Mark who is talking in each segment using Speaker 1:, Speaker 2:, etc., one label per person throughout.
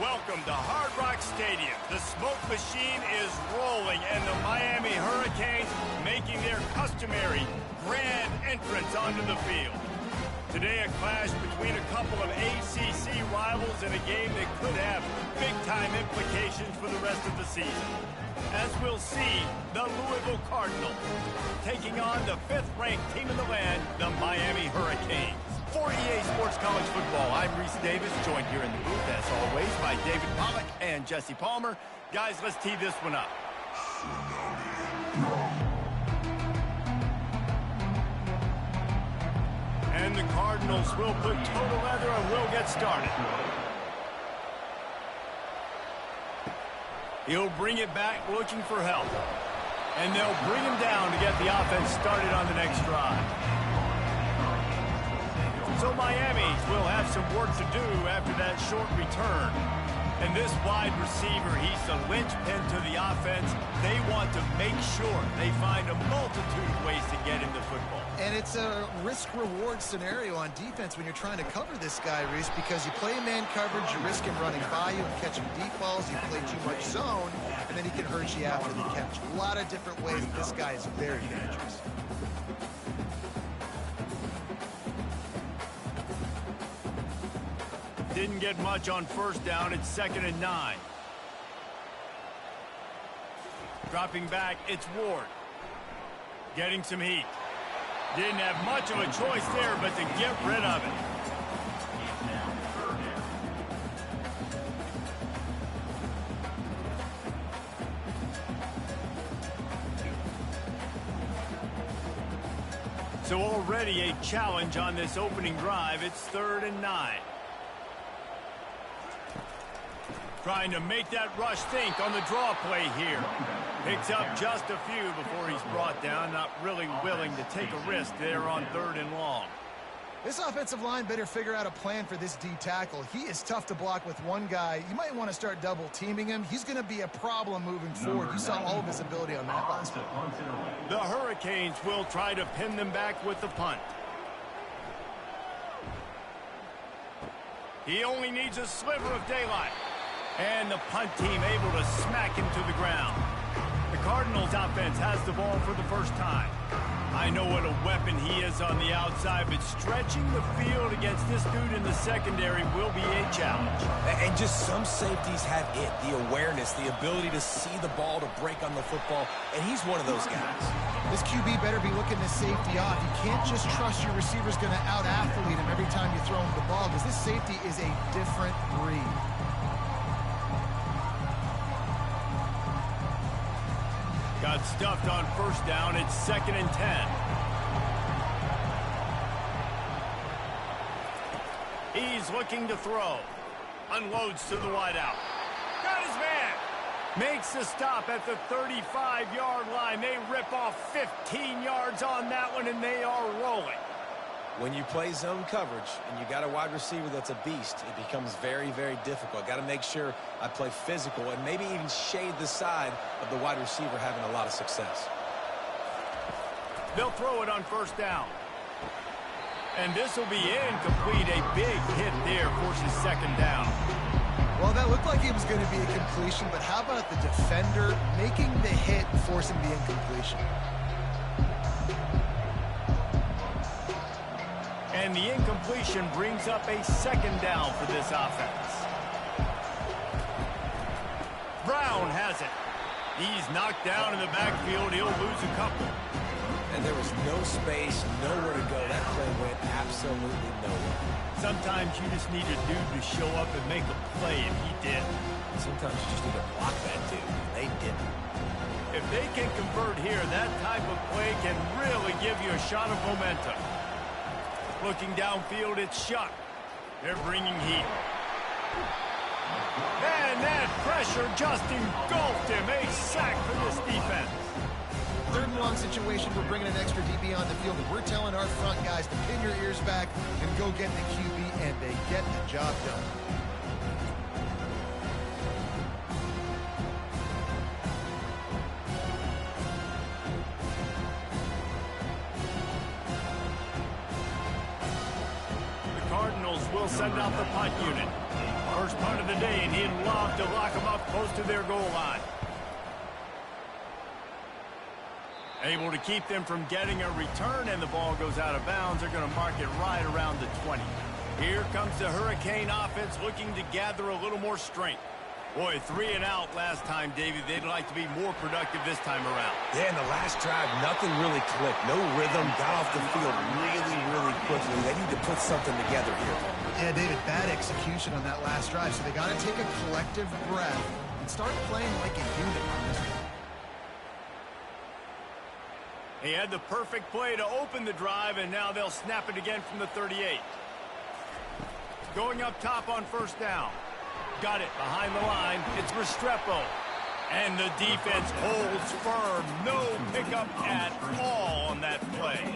Speaker 1: Welcome to Hard Rock Stadium. The smoke machine is rolling, and the Miami Hurricanes making their customary grand entrance onto the field. Today, a clash between a couple of ACC rivals in a game that could have big-time implications for the rest of the season. As we'll see, the Louisville Cardinals taking on the fifth-ranked team in the land, the Miami Hurricanes. For EA Sports College Football, I'm Reese Davis, joined here in the booth, as always, by David Pollack and Jesse Palmer. Guys, let's tee this one up. And the Cardinals will put total leather and will get started. He'll bring it back looking for help. And they'll bring him down to get the offense started on the next drive. So Miami will have some work to do after that short return. And this wide receiver, he's the linchpin to the offense. They want to make sure they find a multitude of ways to get him the football.
Speaker 2: And it's a risk-reward scenario on defense when you're trying to cover this guy, Reese, because you play man coverage, you risk him running by you and catching deep balls. You play too much zone, and then he can hurt you after the catch. A lot of different ways. This guy is very dangerous.
Speaker 1: Didn't get much on first down. It's 2nd and 9. Dropping back, it's Ward. Getting some heat. Didn't have much of a choice there, but to get rid of it. So already a challenge on this opening drive. It's 3rd and 9. Trying to make that rush think on the draw play here. Picks up just a few before he's brought down. Not really willing to take a risk there on 3rd and long.
Speaker 2: This offensive line better figure out a plan for this D tackle. He is tough to block with one guy. You might want to start double teaming him. He's going to be a problem moving forward. You saw all of his ability on that last one.
Speaker 1: The Hurricanes will try to pin them back with the punt. He only needs a sliver of daylight. And the punt team able to smack him to the ground. The Cardinals offense has the ball for the first time. I know what a weapon he is on the outside, but stretching the field against this dude in the secondary will be a challenge.
Speaker 3: And just some safeties have it, the awareness, the ability to see the ball to break on the football, and he's one of those guys.
Speaker 2: This QB better be looking this safety off. You can't just trust your receiver's going to out-athlete him every time you throw him the ball, because this safety is a different breed.
Speaker 1: Got stuffed on first down. It's 2nd and 10. He's looking to throw. Unloads to the wideout. Got his man. Makes the stop at the 35-yard line. They rip off 15 yards on that one, and they are rolling.
Speaker 3: When you play zone coverage and you got a wide receiver that's a beast, it becomes very, very difficult. Got to make sure I play physical and maybe even shade the side of the wide receiver having a lot of success.
Speaker 1: They'll throw it on first down. And this will be incomplete. A big hit there forces 2nd down.
Speaker 2: Well, that looked like it was going to be a completion, but how about the defender making the hit and forcing the incompletion?
Speaker 1: And the incompletion brings up a 2nd down for this offense. Brown has it. He's knocked down in the backfield. He'll lose a couple.
Speaker 3: And there was no space, nowhere to go. That play went absolutely nowhere.
Speaker 1: Sometimes you just need a dude to show up and make a play, and he did.
Speaker 3: Sometimes you just need to block that dude, and they didn't.
Speaker 1: If they can convert here, that type of play can really give you a shot of momentum. Looking downfield, it's Shuck. They're bringing heat. And that pressure just engulfed him. A sack for this defense.
Speaker 2: 3rd and long situation. We're bringing an extra DB on the field, and we're telling our front guys to pin your ears back and go get the QB, and they get the job done.
Speaker 1: Will send out the punt unit. First punt of the day, and he'd love to lock them up close to their goal line. Able to keep them from getting a return, and the ball goes out of bounds. They're going to mark it right around the 20. Here comes the Hurricane offense looking to gather a little more strength. Boy, 3 and out last time, Davey. They'd like to be more productive this time around.
Speaker 3: Yeah, in the last drive, nothing really clicked. No rhythm. Got off the field really, really quickly. They need to put something together here.
Speaker 2: Yeah, David, bad execution on that last drive. So they got to take a collective breath and start playing like a unit on this one.
Speaker 1: He had the perfect play to open the drive, and now they'll snap it again from the 38. Going up top on first down. Got it behind the line. It's Restrepo. And the defense holds firm. No pickup at all on that play.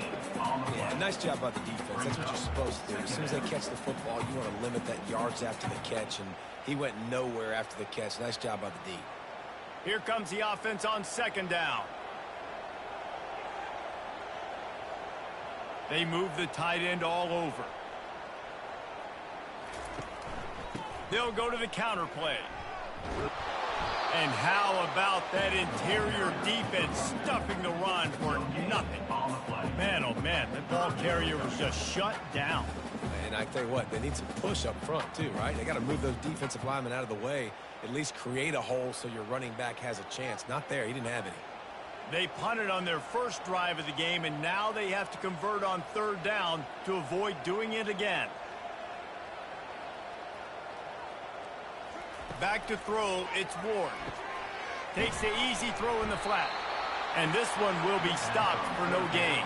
Speaker 3: Yeah, nice job by the defense. That's what you're supposed to do. As soon as they catch the football, you want to limit that yards after the catch, and he went nowhere after the catch. Nice job by the D.
Speaker 1: Here comes the offense on second down. They move the tight end all over. They'll go to the counter play. And how about that interior defense stuffing the run for nothing? Man, oh man, the ball carrier was just shut down.
Speaker 3: And I tell you what, they need some push up front too, right? They got to move those defensive linemen out of the way, at least create a hole so your running back has a chance. Not there. He didn't have any.
Speaker 1: They punted on their first drive of the game, and now they have to convert on third down to avoid doing it again. Back to throw, it's Ward. Takes the easy throw in the flat. And this one will be stopped for no gain.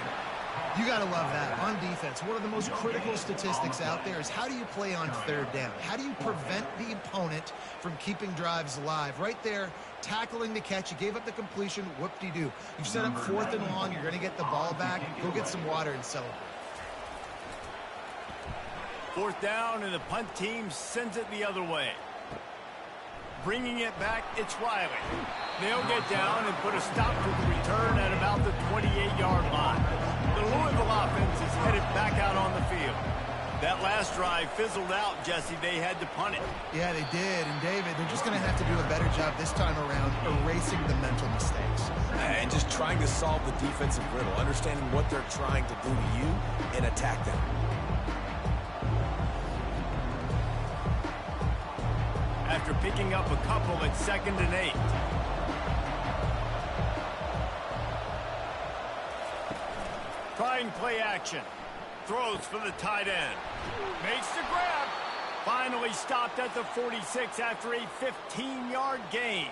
Speaker 2: You got to love that. On defense, one of the most critical statistics out there is how do you play on third down? How do you prevent the opponent from keeping drives alive? Right there, tackling the catch. You gave up the completion. Whoop-de-doo. You've set up fourth and long. You're going to get the ball back. Go get some water and celebrate.
Speaker 1: Fourth down, and the punt team sends it the other way. Bringing it back, it's Riley. They'll get down and put a stop to the return at about the 28-yard line. The Louisville offense is headed back out on the field. That last drive fizzled out, Jesse. They had to punt it.
Speaker 2: Yeah, they did. And, David, they're just going to have to do a better job this time around erasing the mental mistakes.
Speaker 3: And just trying to solve the defensive riddle, understanding what they're trying to do to you and attack them.
Speaker 1: After picking up a couple at 2nd and 8. Trying play action. Throws for the tight end. Makes the grab. Finally stopped at the 46 after a 15-yard gain.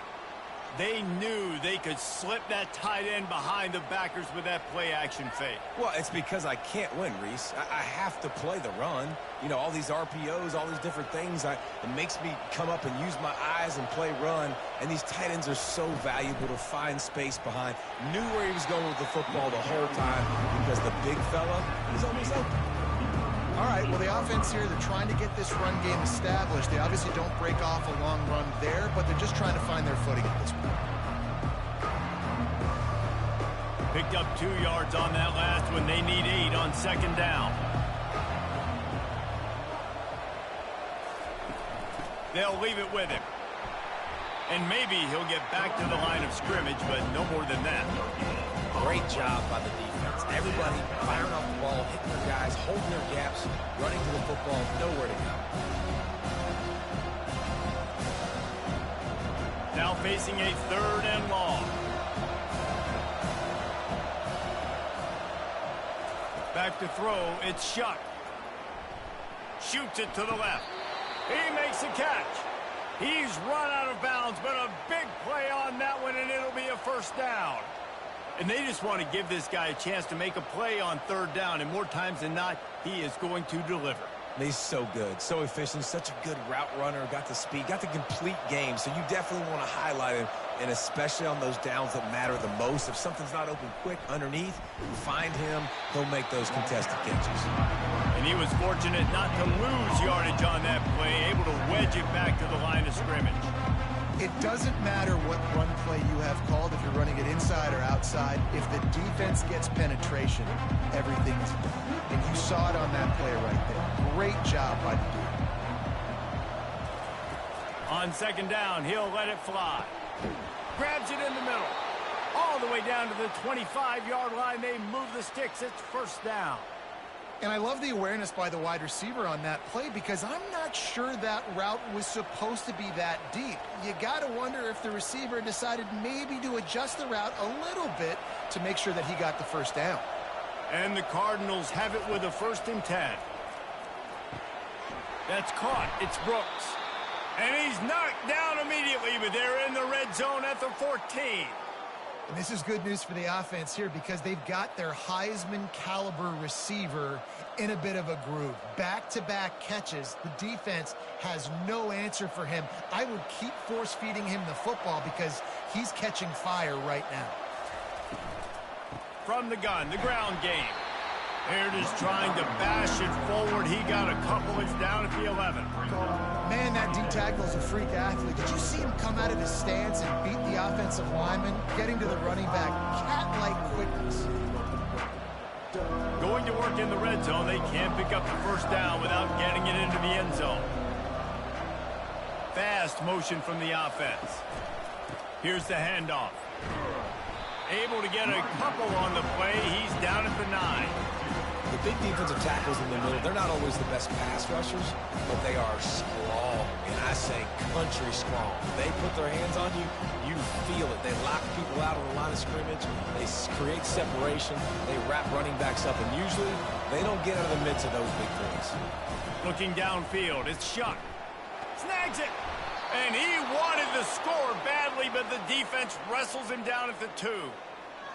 Speaker 1: They knew they could slip that tight end behind the backers with that play action fake.
Speaker 3: Well, it's because I can't win, Reese. I have to play the run. You know, all these RPOs, all these different things. It makes me come up and use my eyes and play run. And these tight ends are so valuable to find space behind. Knew where he was going with the football the whole time because the big fella is always open.
Speaker 2: All right, well, the offense here, they're trying to get this run game established. They obviously don't break off a long run there, but they're just trying to find their footing at this point.
Speaker 1: Picked up 2 yards on that last one. They need 8 on 2nd down. They'll leave it with him. And maybe he'll get back to the line of scrimmage, but no more than that.
Speaker 3: Great job by the defense. Everybody firing off the ball, hitting their guys, holding their gaps, running to the football, nowhere to go.
Speaker 1: Now facing a 3rd and long. Back to throw, it's Shuck. Shoots it to the left. He makes a catch. He's run out of bounds, but a big play on that one, and it'll be a first down. And they just want to give this guy a chance to make a play on 3rd down, and more times than not, he is going to deliver.
Speaker 3: He's so good, so efficient, such a good route runner, got the speed, got the complete game, so you definitely want to highlight him, and especially on those downs that matter the most. If something's not open quick underneath, find him, he'll make those contested catches.
Speaker 1: And he was fortunate not to lose yardage on that play, able to wedge it back to the line of scrimmage.
Speaker 2: It doesn't matter what run play you have called, if you're running it inside or outside. If the defense gets penetration, everything's done. And you saw it on that play right there. Great job by the dude.
Speaker 1: On second down, he'll let it fly. Grabs it in the middle. All the way down to the 25-yard line. They move the sticks. It's first down.
Speaker 2: And I love the awareness by the wide receiver on that play because I'm not sure that route was supposed to be that deep. You got to wonder if the receiver decided maybe to adjust the route a little bit to make sure that he got the first down.
Speaker 1: And the Cardinals have it with a 1st and 10. That's caught. It's Brooks. And he's knocked down immediately, but they're in the red zone at the 14.
Speaker 2: And this is good news for the offense here because they've got their Heisman-caliber receiver in a bit of a groove. Back-to-back catches. The defense has no answer for him. I would keep force-feeding him the football because he's catching fire right now.
Speaker 1: From the gun, the ground game. There it is, trying to bash it forward. He got a couple. It's down at the 11.
Speaker 2: Man, that D tackle is a freak athlete. Did you see him come out of his stance and beat the offensive lineman, getting to the running back? Cat-like quickness.
Speaker 1: Going to work in the red zone. They can't pick up the first down without getting it into the end zone. Fast motion from the offense. Here's the handoff. Able to get a couple on the play. He's down at the 9.
Speaker 3: The big defensive tackles in the middle, they're not always the best pass rushers, but they are strong, and I say country strong. They put their hands on you, you feel it. They lock people out on the line of scrimmage. They create separation. They wrap running backs up, and usually they don't get out of the midst of those big threes.
Speaker 1: Looking downfield, it's Shuck. Snags it. And he wanted the score badly, but the defense wrestles him down at the 2.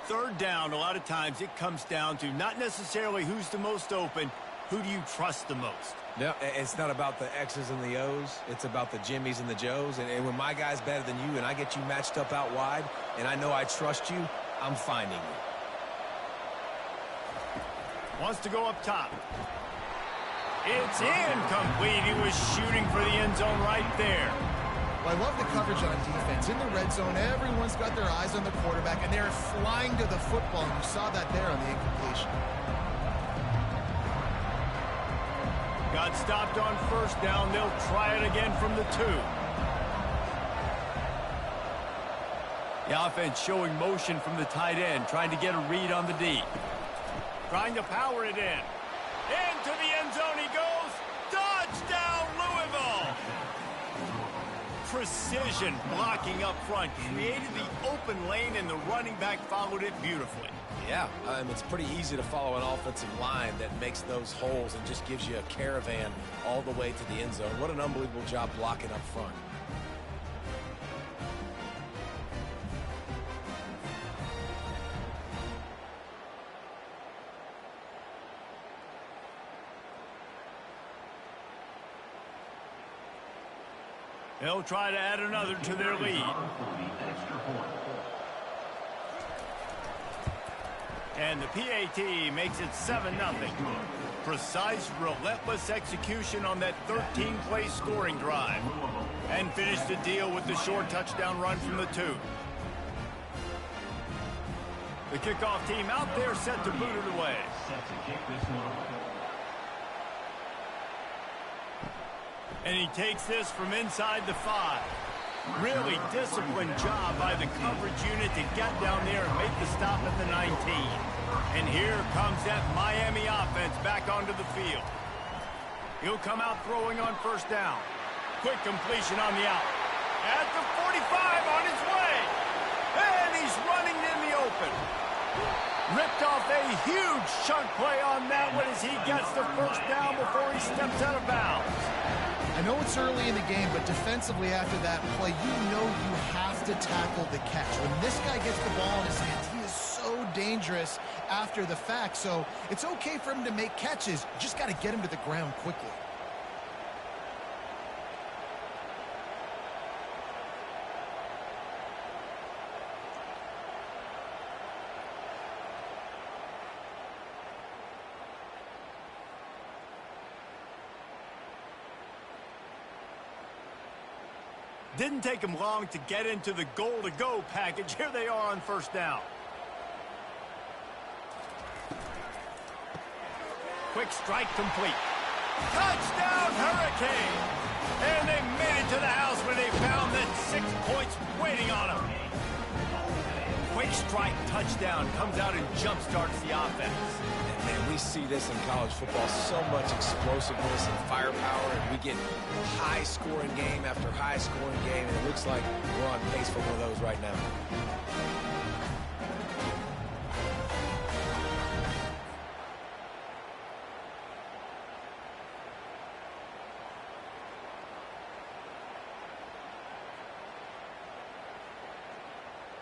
Speaker 1: Third down, a lot of times it comes down to not necessarily who's the most open, who do you trust the most?
Speaker 3: No, it's not about the X's and the O's. It's about the Jimmies and the Joes. And when my guy's better than you and I get you matched up out wide and I know I trust you, I'm finding you.
Speaker 1: Wants to go up top. It's incomplete. He was shooting for the end zone right there.
Speaker 2: Well, I love the coverage on defense. In the red zone, everyone's got their eyes on the quarterback, and they're flying to the football, and you saw that there on the incompletion.
Speaker 1: Got stopped on first down. They'll try it again from the 2. The offense showing motion from the tight end, trying to get a read on the D. Trying to power it in. Into the end zone he goes. Touchdown, Louisville! Precision blocking up front. Created the open lane, and the running back followed it beautifully.
Speaker 3: Yeah, it's pretty easy to follow an offensive line that makes those holes and just gives you a caravan all the way to the end zone. What an unbelievable job blocking up front.
Speaker 1: They'll try to add another to their lead. And the PAT makes it 7-0. Precise, relentless execution on that 13-play scoring drive. And finish the deal with the short touchdown run from the 2. The kickoff team out there set to boot it away. And he takes this from inside the 5. Really disciplined job by the coverage unit to get down there and make the stop at the 19. And here comes that Miami offense back onto the field. He'll come out throwing on first down. Quick completion on the out. At the 45 on his way. And he's running in the open. Ripped off a huge chunk play on that one as he gets the first down before he steps out of bounds.
Speaker 2: I know it's early in the game, but defensively after that play, you know you have to tackle the catch. When this guy gets the ball in his hands, he is so dangerous after the fact. So it's okay for him to make catches. You just got to get him to the ground quickly.
Speaker 1: Didn't take him long to get into the goal-to-go package. Here they are on first down. Quick strike complete. Touchdown, Hurricane! And they made it to the house when they found that 6 points waiting on them. Quick strike touchdown comes out and jump-starts the offense.
Speaker 3: And man, we see this in college football, so much explosiveness and firepower, and we get high-scoring game after high-scoring game, and it looks like we're on pace for one of those right now.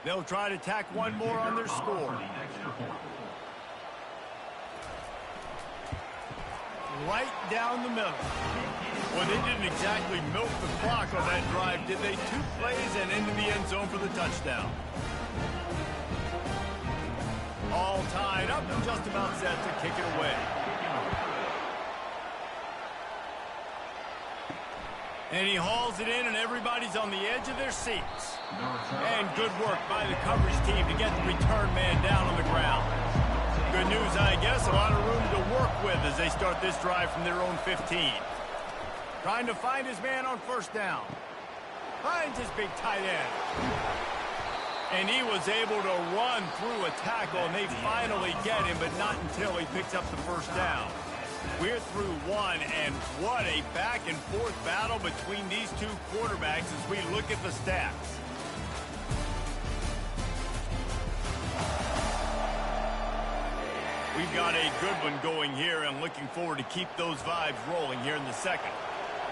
Speaker 1: They'll try to tack one more on their score. Right down the middle. Well, they didn't exactly milk the clock on that drive, did they? 2 plays and into the end zone for the touchdown. All tied up and just about set to kick it away. And he hauls it in, and everybody's on the edge of their seats. And good work by the coverage team to get the return man down on the ground. Good news, I guess, a lot of room to work with as they start this drive from their own 15. Trying to find his man on first down. Finds his big tight end. And he was able to run through a tackle, and they finally get him, but not until he picks up the first down. We're through one, and what a back-and-forth battle between these two quarterbacks as we look at the stats. We've got a good one going here, and looking forward to keep those vibes rolling here in the second.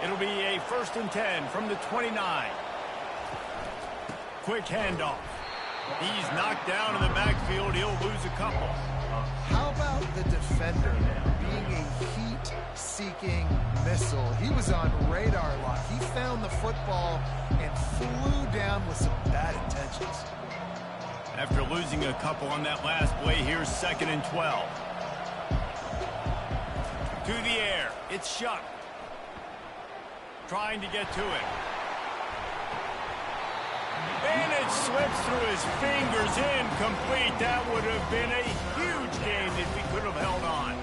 Speaker 1: It'll be a 1st and 10 from the 29. Quick handoff. He's knocked down in the backfield. He'll lose a couple.
Speaker 2: How about the defender being a heat-seeking missile? He was on radar lock. He found the football and flew down with some bad intentions.
Speaker 1: After losing a couple on that last play, here's 2nd and 12. To the air. It's Shuck. Trying to get to it. And it slips through his fingers, incomplete. That would have been a huge game if he could have held on.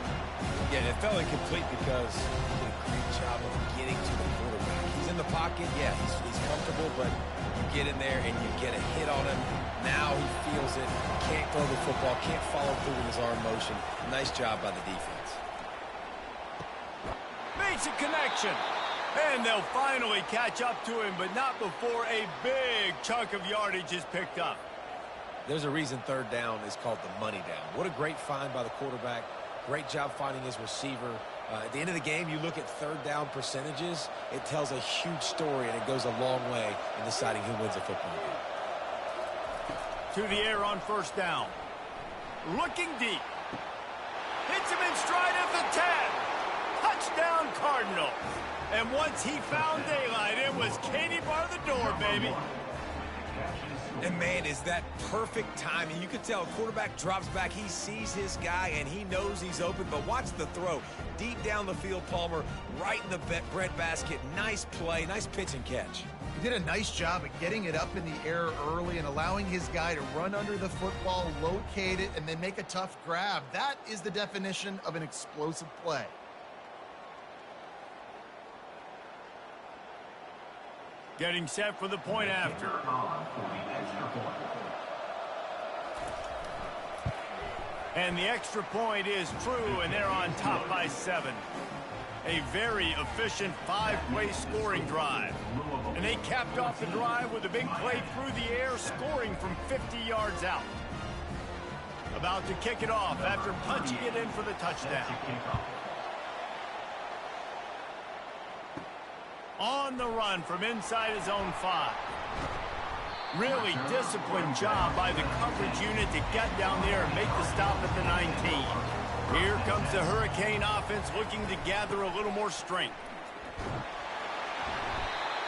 Speaker 3: Yeah, it felt incomplete because he did a great job of getting to the quarterback. He's in the pocket, yeah, he's comfortable, but you get in there and you get a hit on him. Now he feels it, can't throw the football, can't follow through with his arm motion. Nice job by the defense.
Speaker 1: Makes a connection. And they'll finally catch up to him, but not before a big chunk of yardage is picked up.
Speaker 3: There's a reason 3rd down is called the money down. What a great find by the quarterback. Great job finding his receiver. At the end of the game, you look at 3rd down percentages. It tells a huge story, and it goes a long way in deciding who wins a football game.
Speaker 1: To the air on 1st down. Looking deep. Hits him in stride at the 10. Touchdown, Cardinals. And once he found daylight, it was Katie bar the door, baby.
Speaker 3: And, man, is that perfect timing. You could tell quarterback drops back. He sees his guy, and he knows he's open. But watch the throw. Deep down the field, Palmer, right in the bread basket. Nice play, nice pitch and catch.
Speaker 2: He did a nice job of getting it up in the air early and allowing his guy to run under the football, locate it, and then make a tough grab. That is the definition of an explosive play.
Speaker 1: Getting set for the point after. And the extra point is true, and they're on top by 7. A very efficient 5-play scoring drive. And they capped off the drive with a big play through the air, scoring from 50 yards out. About to kick it off after punching it in for the touchdown. On the run from inside his own 5. Really disciplined job by the coverage unit to get down there and make the stop at the 19. Here comes the Hurricane offense looking to gather a little more strength.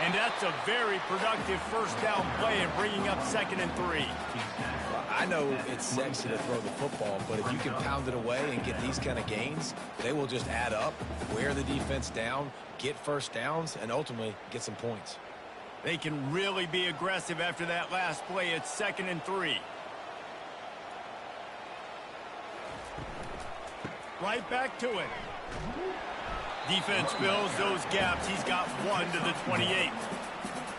Speaker 1: And that's a very productive 1st down play and bringing up 2nd and 3.
Speaker 3: I know it's sexy to throw the football, but if you can pound it away and get these kind of gains, they will just add up, wear the defense down, get 1st downs, and ultimately get some points.
Speaker 1: They can really be aggressive after that last play. It's 2nd and 3. Right back to it. Defense fills those gaps. He's got 1 to the 28.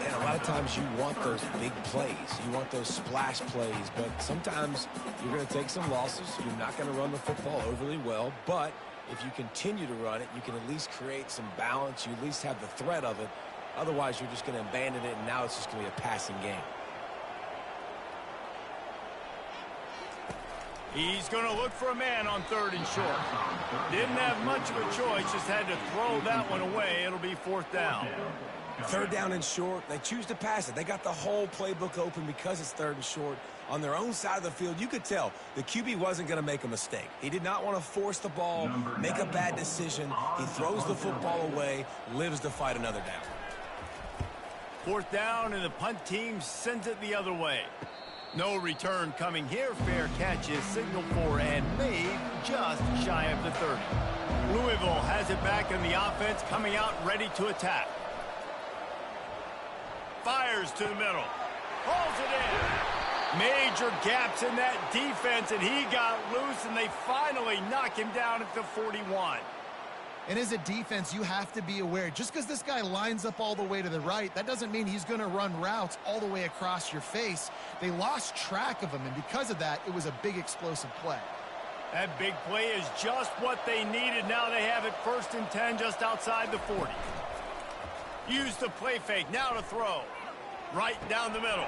Speaker 3: And a lot of times you want those big plays. You want those splash plays. But sometimes you're going to take some losses. You're not going to run the football overly well. But if you continue to run it, you can at least create some balance. You at least have the threat of it. Otherwise, you're just going to abandon it, and now it's just going to be a passing game.
Speaker 1: He's going to look for a man on 3rd and short. Didn't have much of a choice, just had to throw that one away. It'll be 4th down.
Speaker 3: 3rd down and short. They choose to pass it. They got the whole playbook open because it's 3rd and short. On their own side of the field, you could tell the QB wasn't going to make a mistake. He did not want to force the ball, make a bad decision. He throws the football away, lives to fight another down.
Speaker 1: 4th down, and the punt team sends it the other way. No return coming here. Fair catch is signaled for and made just shy of the 30. Louisville has it back in the offense, coming out ready to attack. Fires to the middle. Pulls it in. Major gaps in that defense, and he got loose, and they finally knock him down at the 41.
Speaker 2: And as a defense, you have to be aware, just because this guy lines up all the way to the right, that doesn't mean he's going to run routes all the way across your face. They lost track of him, and because of that, it was a big explosive play.
Speaker 1: That big play is just what they needed. Now they have it 1st and 10 just outside the 40. Use the play fake, now to throw. Right down the middle.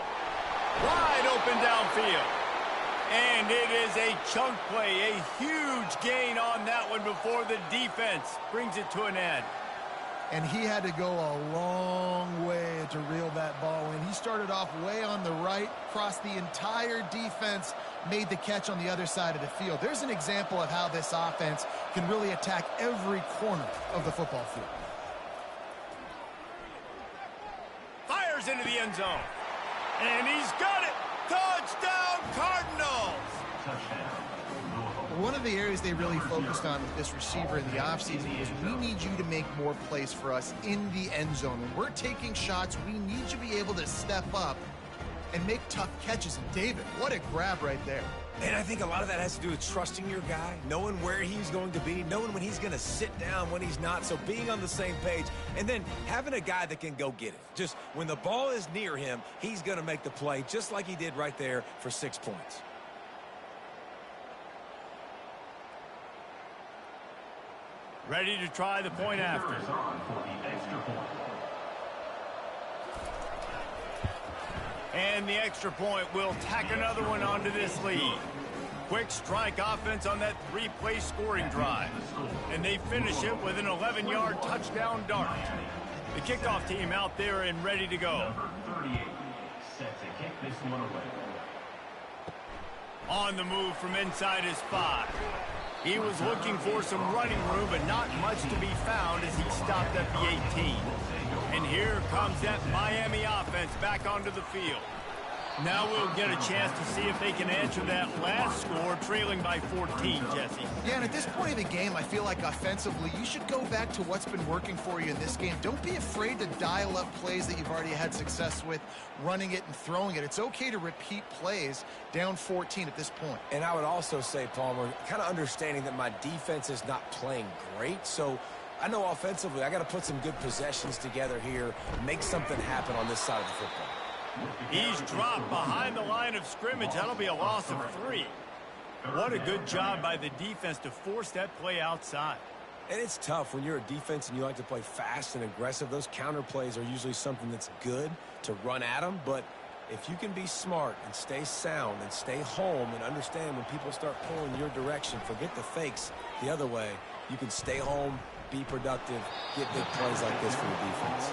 Speaker 1: Wide open downfield. And it is a chunk play, a huge gain on that one before the defense brings it to an end.
Speaker 2: And he had to go a long way to reel that ball in. He started off way on the right, crossed the entire defense, made the catch on the other side of the field. There's an example of how this offense can really attack every corner of the football field.
Speaker 1: Fires into the end zone. And he's got it. Touchdown, Cardinals!
Speaker 2: One of the areas they really focused on with this receiver in the offseason was we need you to make more plays for us in the end zone. When we're taking shots, we need you to be able to step up and make tough catches. And David, what a grab right there.
Speaker 3: And I think a lot of that has to do with trusting your guy, knowing where he's going to be, knowing when he's going to sit down, when he's not, so being on the same page, and then having a guy that can go get it. Just when the ball is near him, he's going to make the play, just like he did right there for 6 points.
Speaker 1: Ready to try the point after. And the extra point will tack another one onto this lead. Quick strike offense on that 3-play scoring drive. And they finish it with an 11-yard touchdown dart. The kickoff team out there and ready to go.
Speaker 4: Set to kick this one away.
Speaker 1: On the move from inside his 5. He was looking for some running room, but not much to be found as he stopped at the 18. And here comes that Miami offense back onto the field. Now we'll get a chance to see if they can answer that last score, trailing by 14, Jesse.
Speaker 2: Yeah, and at this point of the game, I feel like offensively, you should go back to what's been working for you in this game. Don't be afraid to dial up plays that you've already had success with, running it and throwing it. It's okay to repeat plays down 14 at this point.
Speaker 3: And I would also say, Palmer, kind of understanding that my defense is not playing great, so I know offensively I got to put some good possessions together here, make something happen on this side of the football.
Speaker 1: He's dropped behind the line of scrimmage. That'll be a loss of 3. What a good job by the defense to force that play outside.
Speaker 3: And it's tough when you're a defense and you like to play fast and aggressive. Those counter plays are usually something that's good to run at them. But if you can be smart and stay sound and stay home and understand when people start pulling your direction, forget the fakes the other way, you can stay home, be productive, get big plays like this for your defense.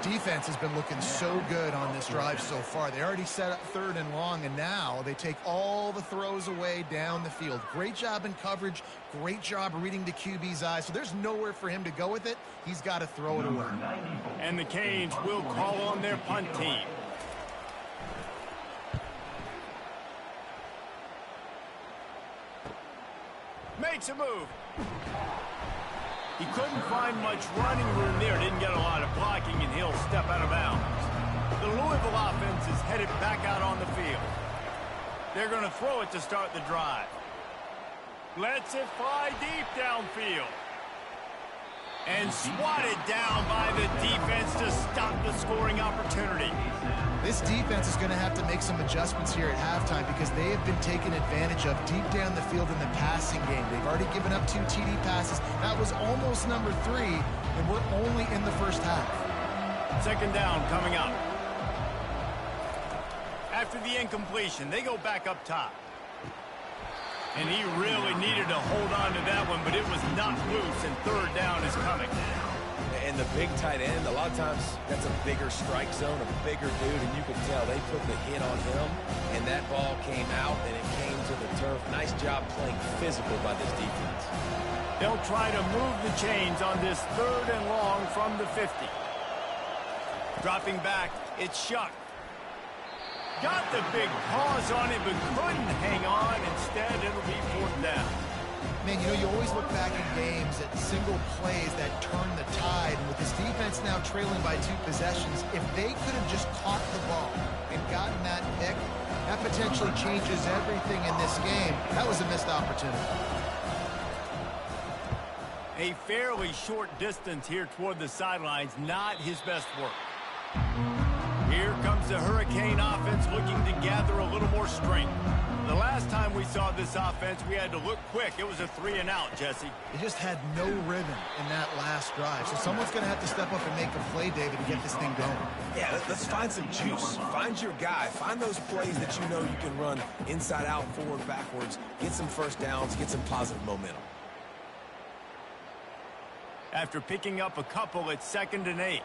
Speaker 2: Defense has been looking so good on this drive so far. They already set up 3rd and long, and now they take all the throws away down the field. Great job in coverage, great job reading the QB's eyes. So there's nowhere for him to go with it. He's got to throw it away.
Speaker 1: And the Canes will call on their punt team. Makes a move. He couldn't find much running room there. Didn't get a lot of blocking, and he'll step out of bounds. The Louisville offense is headed back out on the field. They're going to throw it to start the drive. Lets it fly deep downfield. And swatted down by the defense to stop the scoring opportunity.
Speaker 2: This defense is going to have to make some adjustments here at halftime because they have been taken advantage of deep down the field in the passing game. They've already given up 2 TD passes. That was almost number 3, and we're only in the first half.
Speaker 1: Second down coming up. After the incompletion, they go back up top. And he really needed to hold on to that one, but it was not loose, and third down is coming.
Speaker 3: And the big tight end, a lot of times that's a bigger strike zone, a bigger dude, and you can tell they put the hit on him, and that ball came out, and it came to the turf. Nice job playing physical by this defense.
Speaker 1: They'll try to move the chains on this third and long from the 50. Dropping back, it's Shuck. Got the big paws on it, but couldn't hang on. Instead, it'll be fourth down.
Speaker 2: Man, you know, you always look back in games at single plays that turn the tide. And with this defense now trailing by 2 possessions, if they could have just caught the ball and gotten that pick, that potentially changes everything in this game. That was a missed opportunity.
Speaker 1: A fairly short distance here toward the sidelines, not his best work. Here comes the Hurricane offense looking to gather a little more strength. The last time we saw this offense, we had to look quick. It was a 3-and-out, Jesse.
Speaker 2: They just had no rhythm in that last drive. So someone's going to have to step up and make a play, David, to get this thing going.
Speaker 3: Yeah, let's find some juice. Find your guy. Find those plays that you know you can run inside out, forward, backwards. Get some first downs. Get some positive momentum.
Speaker 1: After picking up a couple, it's 2nd and 8.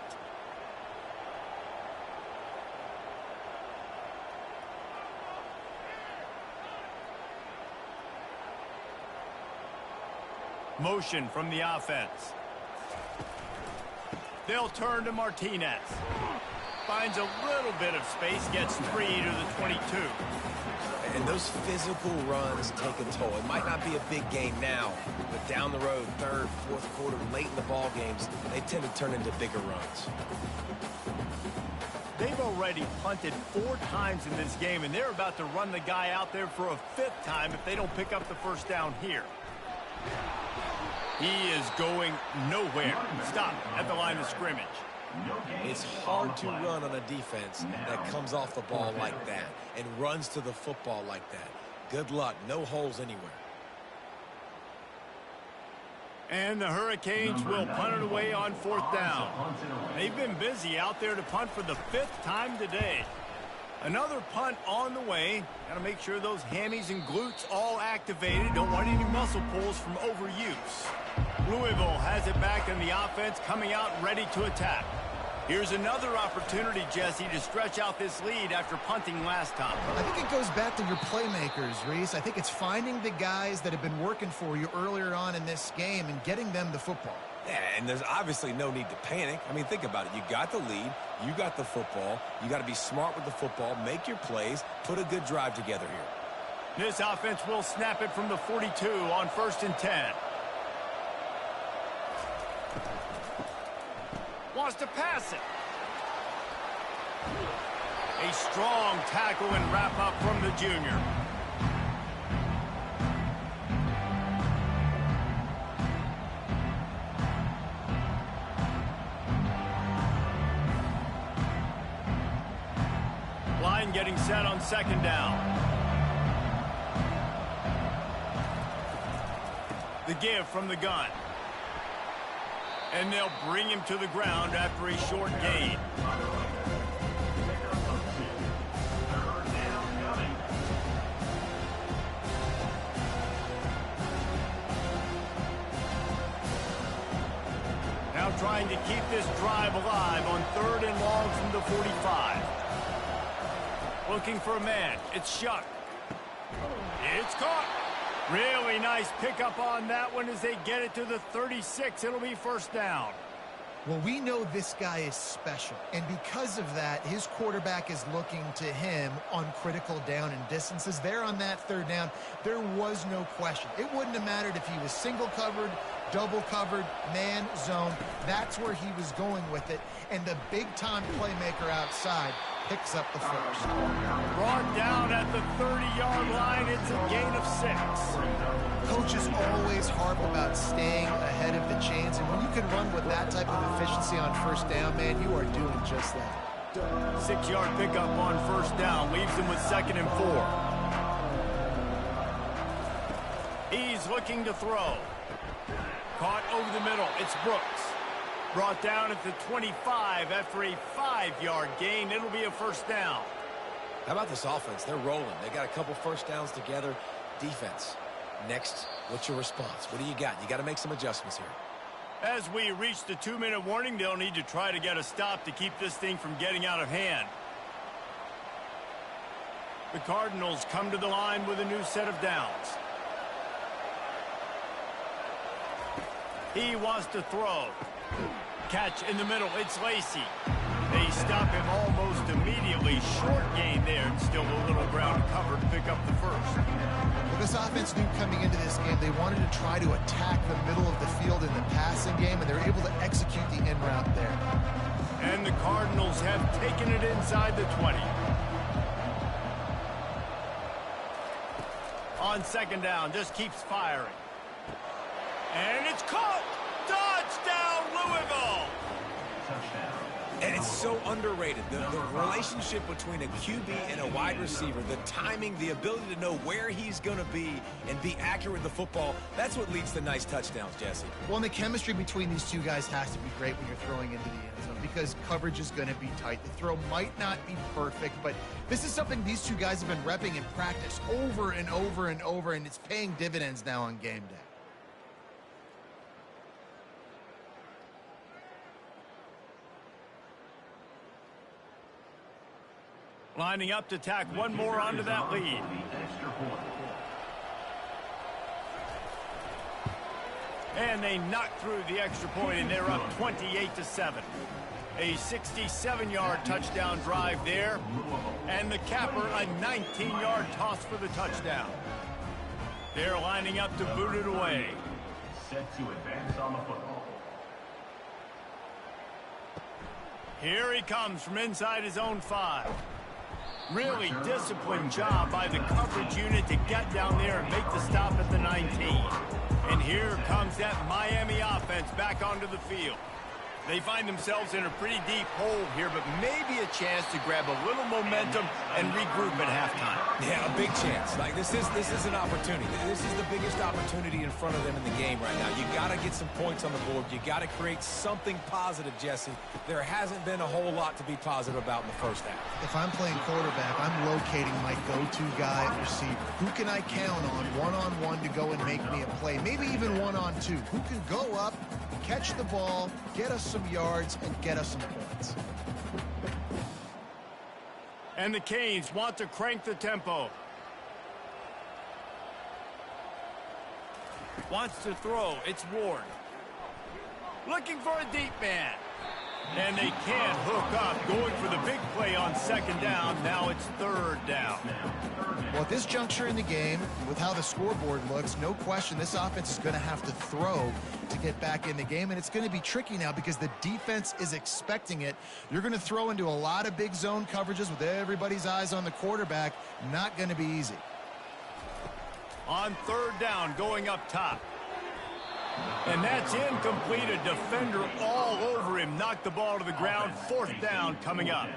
Speaker 1: Motion from the offense. They'll turn to Martinez. Finds a little bit of space, gets 3 to the 22.
Speaker 3: And those physical runs take a toll. It might not be a big game now, but down the road, 3rd, 4th quarter, late in the ball games, they tend to turn into bigger runs.
Speaker 1: They've already punted 4 times in this game, and they're about to run the guy out there for a 5th time if they don't pick up the first down here. He is going nowhere. Stop at the line of scrimmage.
Speaker 3: It's hard to run on a defense that comes off the ball like that and runs to the football like that. Good luck. No holes anywhere.
Speaker 1: And the Hurricanes will punt it away on 4th down. They've been busy out there to punt for the 5th time today. Another punt on the way. Got to make sure those hammies and glutes all activated. Don't want any muscle pulls from overuse. Louisville has it back in the offense, coming out ready to attack. Here's another opportunity, Jesse, to stretch out this lead after punting last time.
Speaker 2: I think it goes back to your playmakers, Reese. I think it's finding the guys that have been working for you earlier on in this game and getting them the football.
Speaker 3: Yeah, and there's obviously no need to panic. I mean, think about it. You got the lead. You got the football. You got to be smart with the football. Make your plays. Put a good drive together here.
Speaker 1: This offense will snap it from the 42 on 1st and 10. Wants to pass it. A strong tackle and wrap up from the junior. Line getting set on 2nd down. The give from the gun. And they'll bring him to the ground after a short gain. Now trying to keep this drive alive on 3rd and long from the 45. Looking for a man. It's Shuck. It's caught. Really nice pickup on that one as they get it to the 36. It'll be 1st down.
Speaker 2: Well, we know this guy is special, and because of that, his quarterback is looking to him on critical down and distances. There on that 3rd down, there was no question. It wouldn't have mattered if he was single covered double covered, man zone. That's where he was going with it. And the big-time playmaker outside picks up the first.
Speaker 1: Brought down at the 30-yard line. It's a gain of 6.
Speaker 2: Coaches always harp about staying ahead of the chains, and when you can run with that type of efficiency on first down, man, you are doing just that.
Speaker 1: 6-yard pickup on first down leaves him with 2nd and 4. He's looking to throw. Caught over the middle. It's Brooks. Brought down at the 25 after a 5-yard gain. It'll be a first down.
Speaker 3: How about this offense? They're rolling. They got a couple first downs together. Defense. Next, what's your response? What do you got? You got to make some adjustments here.
Speaker 1: As we reach the 2-minute warning, they'll need to try to get a stop to keep this thing from getting out of hand. The Cardinals come to the line with a new set of downs. He wants to throw. Catch in the middle. It's Lacy. They stop him almost immediately. Short gain there, and still a little ground cover to pick up the first.
Speaker 2: Well, this offense knew coming into this game they wanted to try to attack the middle of the field in the passing game, and they're able to execute the in route there.
Speaker 1: And the Cardinals have taken it inside the 20. On 2nd down, just keeps firing. And it's caught! Touchdown, Louisville!
Speaker 3: And it's so underrated. The relationship between a QB and a wide receiver, the timing, the ability to know where he's going to be and be accurate with the football, that's what leads to nice touchdowns, Jesse.
Speaker 2: Well, and the chemistry between these two guys has to be great when you're throwing into the end zone because coverage is going to be tight. The throw might not be perfect, but this is something these two guys have been repping in practice over and over and over, and it's paying dividends now on game day.
Speaker 1: Lining up to tack one more onto that lead. And they knock through the extra point, and they're up 28-7. A 67-yard touchdown drive there. And the capper, a 19-yard toss for the touchdown. They're lining up to boot it away.
Speaker 4: Set to advance on the football.
Speaker 1: Here he comes from inside his own 5. Really disciplined job by the coverage unit to get down there and make the stop at the 19. And here comes that Miami offense back onto the field. They find themselves in a pretty deep hole here, but maybe a chance to grab a little momentum and regroup at halftime.
Speaker 3: Yeah, a big chance. Like this is an opportunity. This is the biggest opportunity in front of them in the game right now. You got to get some points on the board. You got to create something positive, Jesse. There hasn't been a whole lot to be positive about in the first half.
Speaker 2: If I'm playing quarterback, I'm locating my go-to guy at receiver. Who can I count on one-on-one to go and make me a play? Maybe even one-on-two. Who can go up, catch the ball, get us some yards, and get us some points.
Speaker 1: And the Canes want to crank the tempo. Wants to throw. It's Ward. Looking for a deep man. And they can't hook up. Going for the big play on 2nd down. Now it's 3rd down.
Speaker 2: Well, at this juncture in the game, with how the scoreboard looks, no question this offense is going to have to throw to get back in the game, and it's going to be tricky now because the defense is expecting it. You're going to throw into a lot of big zone coverages with everybody's eyes on the quarterback. Not going to be easy.
Speaker 1: On 3rd down, going up top. And that's incomplete. A defender all over him. Knocked the ball to the ground. 4th down coming up.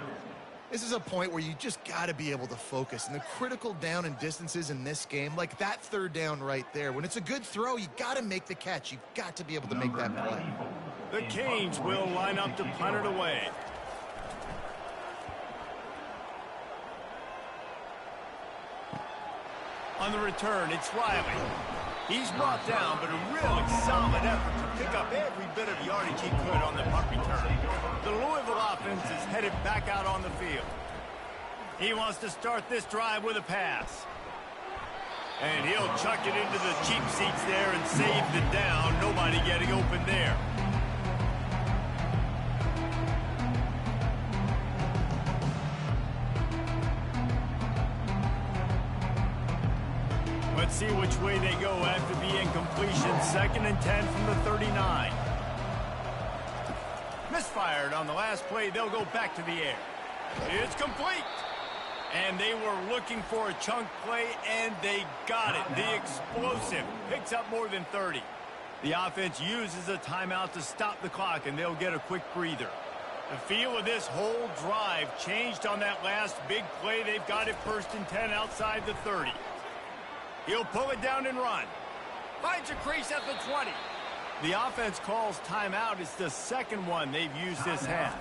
Speaker 2: This is a point where you just got to be able to focus. And the critical down and distances in this game, like that 3rd down right there, when it's a good throw, you got to make the catch. You've got to be able to make that play.
Speaker 1: The Canes will line up to punt it away. On the return, it's Riley. He's brought down, but a really solid effort to pick up every bit of yardage he could on the punt return. The Louisville offense is headed back out on the field. He wants to start this drive with a pass. And he'll chuck it into the cheap seats there and save the down. Nobody getting open there. Let's see which way they go after the incompletion. 2nd and 10 from the 39. Misfired on the last play. They'll go back to the air. It's complete. And they were looking for a chunk play, and they got it. The explosive picks up more than 30. The offense uses a timeout to stop the clock, and they'll get a quick breather. The feel of this whole drive changed on that last big play. They've got it 1st and 10 outside the 30. He'll pull it down and run. Finds a crease at the 20. The offense calls timeout. It's the 2nd one they've used this half.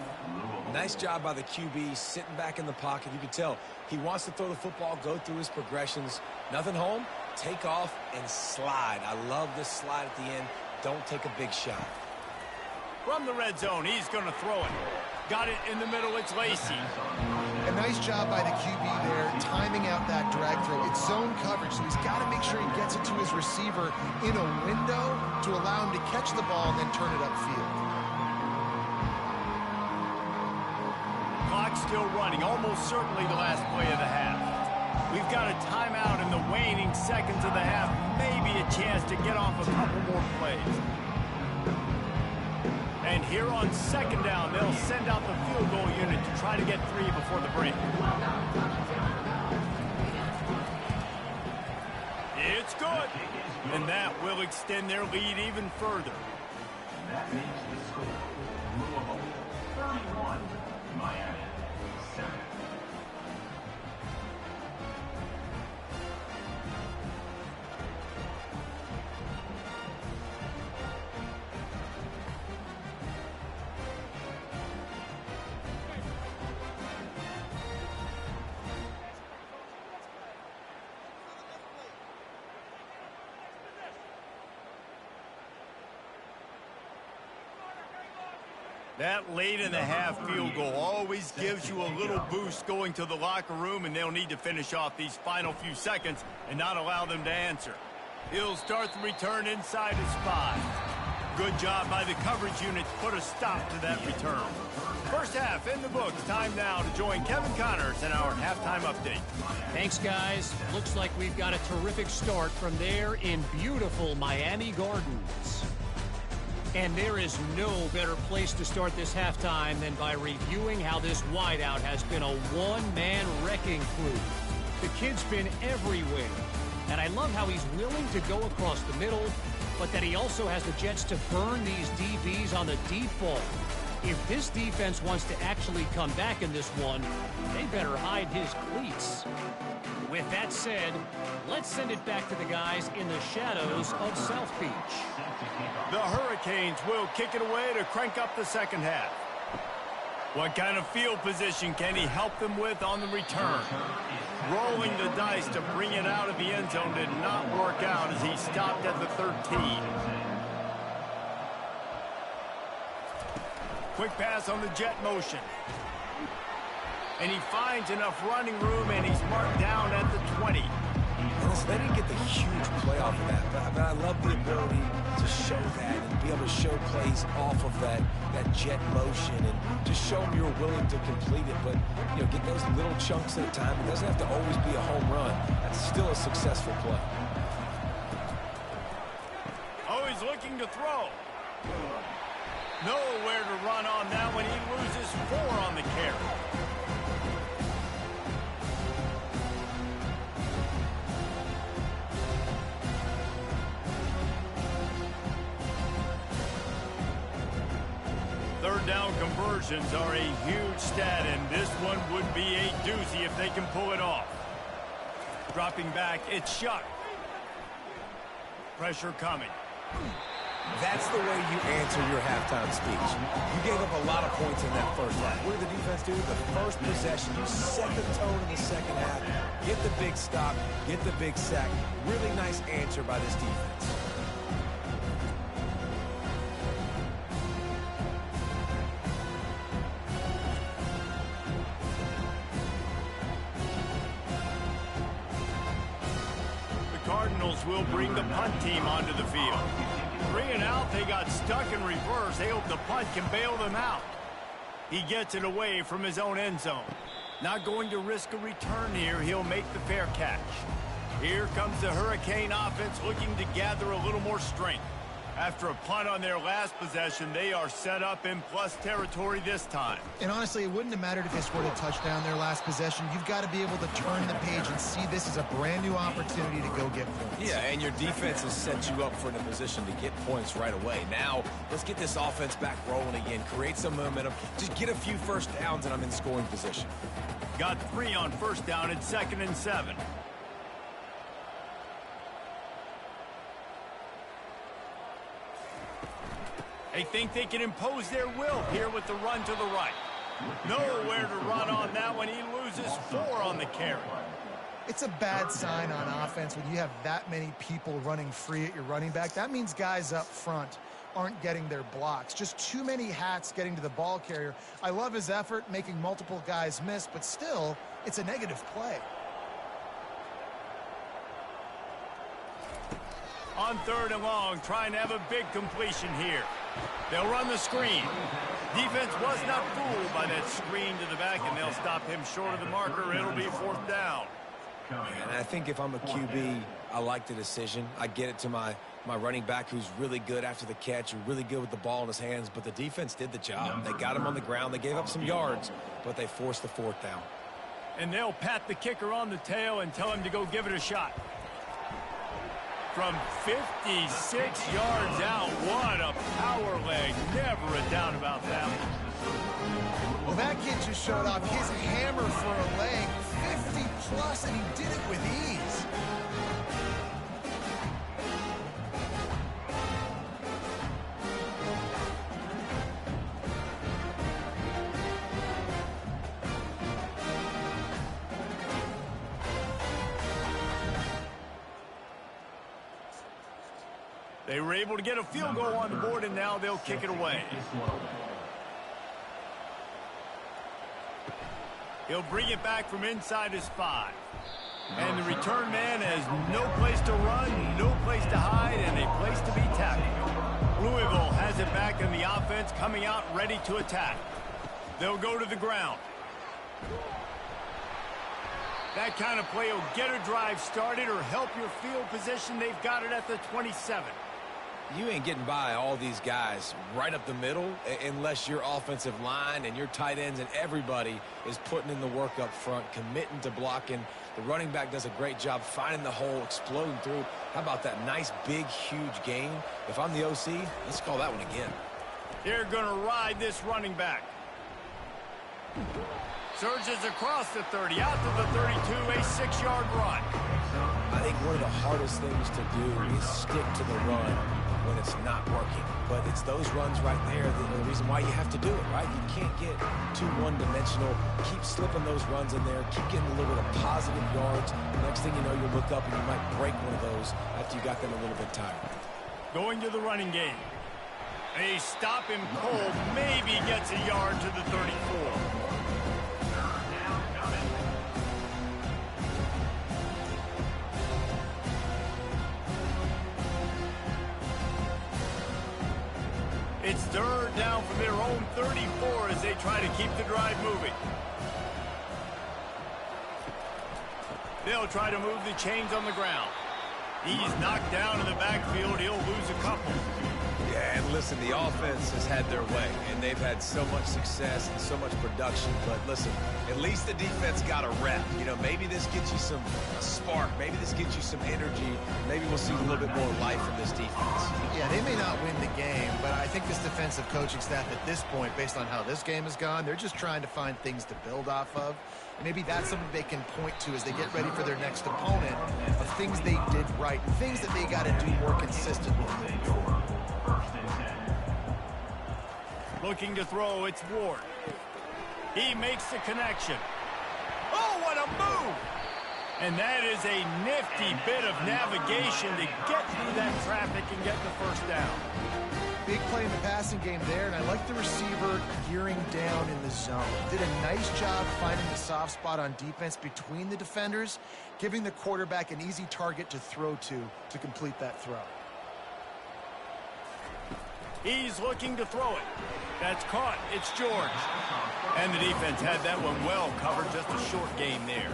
Speaker 3: Nice job by the QB, sitting back in the pocket. You can tell he wants to throw the football, go through his progressions. Nothing home, take off and slide. I love this slide at the end. Don't take a big shot.
Speaker 1: From the red zone, he's going to throw it. Got it in the middle. It's Lacy.
Speaker 2: A nice job by the QB there, timing out that drag throw. It's zone coverage, so he's got to make sure he gets it to his receiver in a window to allow him to catch the ball and then turn it upfield.
Speaker 1: Clock's still running, almost certainly the last play of the half. We've got a timeout in the waning seconds of the half. Maybe a chance to get off a couple more plays. And here on 2nd down, they'll send out the field goal unit to try to get 3 before the break. It's good. And that will extend their lead even further.
Speaker 4: That makes the score Louisville 31, Miami 7.
Speaker 1: That late in the half field goal always gives you a little boost going to the locker room, and they'll need to finish off these final few seconds and not allow them to answer. He'll start the return inside his 5. Good job by the coverage unit to put a stop to that return. First half in the books. Time now to join Kevin Connors in our halftime update.
Speaker 5: Thanks, guys. Looks like we've got a terrific start from there in beautiful Miami Gardens. And there is no better place to start this halftime than by reviewing how this wideout has been a one-man wrecking crew. The kid's been everywhere, and I love how he's willing to go across the middle, but that he also has the jets to burn these DBs on the deep ball. If this defense wants to actually come back in this one, they better hide his cleats. With that said, let's send it back to the guys in the shadows of South Beach.
Speaker 1: The Hurricanes will kick it away to crank up the second half. What kind of field position can he help them with on the return? Rolling the dice to bring it out of the end zone did not work out as he stopped at the 13. Quick pass on the jet motion. And he finds enough running room, and he's marked down at the 20.
Speaker 3: They didn't get the huge play off of that, but I love the ability to show that and be able to show plays off of that jet motion and just show them you're willing to complete it. But, you know, get those little chunks at a time. It doesn't have to always be a home run. That's still a successful play.
Speaker 1: Oh, he's looking to throw. Nowhere to run on that when he loses 4 on the carry. Third down conversions are a huge stat, and this one would be a doozy if they can pull it off. Dropping back, it's Shuck. Pressure coming.
Speaker 3: That's the way you answer your halftime speech. You gave up a lot of points in that first half. What did the defense do? The first possession, you set the tone in the second half. Get the big stop, get the big sack. Really nice answer by this defense.
Speaker 1: Cardinals will bring the punt team onto the field. 3 and out, they got stuck in reverse. They hope the punt can bail them out. He gets it away from his own end zone. Not going to risk a return here. He'll make the fair catch. Here comes the Hurricane offense looking to gather a little more strength. After a punt on their last possession, they are set up in plus territory this time.
Speaker 2: And honestly, it wouldn't have mattered if they scored a touchdown their last possession. You've got to be able to turn the page and see this as a brand new opportunity to go get points.
Speaker 3: Yeah, and your defense has set you up for a position to get points right away. Now, let's get this offense back rolling again, create some momentum, just get a few first downs, and I'm in scoring position.
Speaker 1: Got 3 on first down at 2nd and 7. They think they can impose their will here with the run to the right. Nowhere to run on that one. He loses 4 on the carry.
Speaker 2: It's a bad sign on offense when you have that many people running free at your running back. That means guys up front aren't getting their blocks. Just too many hats getting to the ball carrier. I love his effort, making multiple guys miss, but still, it's a negative play.
Speaker 1: On 3rd and long, trying to have a big completion here. They'll run the screen. Defense was not fooled by that screen to the back, and they'll stop him short of the marker. It'll be 4th down.
Speaker 3: And I think if I'm a QB, I like the decision. I get it to my running back who's really good after the catch, who's really good with the ball in his hands, but the defense did the job. They got him on the ground. They gave up some yards, but they forced the 4th down.
Speaker 1: And they'll pat the kicker on the tail and tell him to go give it a shot. From 56 yards out, what a power leg. Never a doubt about that.
Speaker 2: Well, that kid just showed off his hammer for a leg, 50 plus, and he did it with ease.
Speaker 1: They were able to get a field goal on the board, and now they'll kick it away. He'll bring it back from inside his 5. And the return man has no place to run, no place to hide, and a place to be tackled. Louisville has it back in the offense, coming out ready to attack. They'll go to the ground. That kind of play will get a drive started or help your field position. They've got it at the 27.
Speaker 3: You ain't getting by all these guys right up the middle unless your offensive line and your tight ends and everybody is putting in the work up front, committing to blocking. The running back does a great job finding the hole, exploding through. How about that nice, big, huge gain? If I'm the OC, let's call that one again.
Speaker 1: They're going to ride this running back. Surges across the 30, out to the 32, a 6-yard run.
Speaker 3: I think one of the hardest things to do is stick to the run when it's not working. But it's those runs right there that are the reason why you have to do it, right? You can't get too one-dimensional. Keep slipping those runs in there. Keep getting a little bit of positive yards. Next thing you know, you'll look up and you might break one of those after you got them a little bit tired. Going to the running game. They stop him cold. Maybe gets a yard to the 34. It's 3rd down from their own 34 as they try to keep the drive moving. They'll try to move the chains on the ground. He's knocked down in the backfield. He'll lose a couple. Yeah, and listen, the offense has had their way, and they've had so much success and so much production. But listen, at least the defense got a rep. You know, maybe this gets you a spark. Maybe this gets you some energy. Maybe we'll see a little bit more life from this defense.
Speaker 2: Yeah, they may not win the game, but I think this defensive coaching staff at this point, based on how this game has gone, they're just trying to find things to build off of. Maybe that's something they can point to as they get ready for their next opponent of things they did right, things that they got to do more consistently.
Speaker 1: Looking to throw, it's Ward. He makes the connection. Oh, what a move! And that is a nifty bit of navigation to get through that traffic and get the first down.
Speaker 2: Big play in the passing game there, and I like the receiver gearing down in the zone. Did a nice job finding the soft spot on defense between the defenders, giving the quarterback an easy target to throw to complete that throw.
Speaker 1: He's looking to throw it. That's caught. It's George. And the defense had that one well covered. Just a short game there.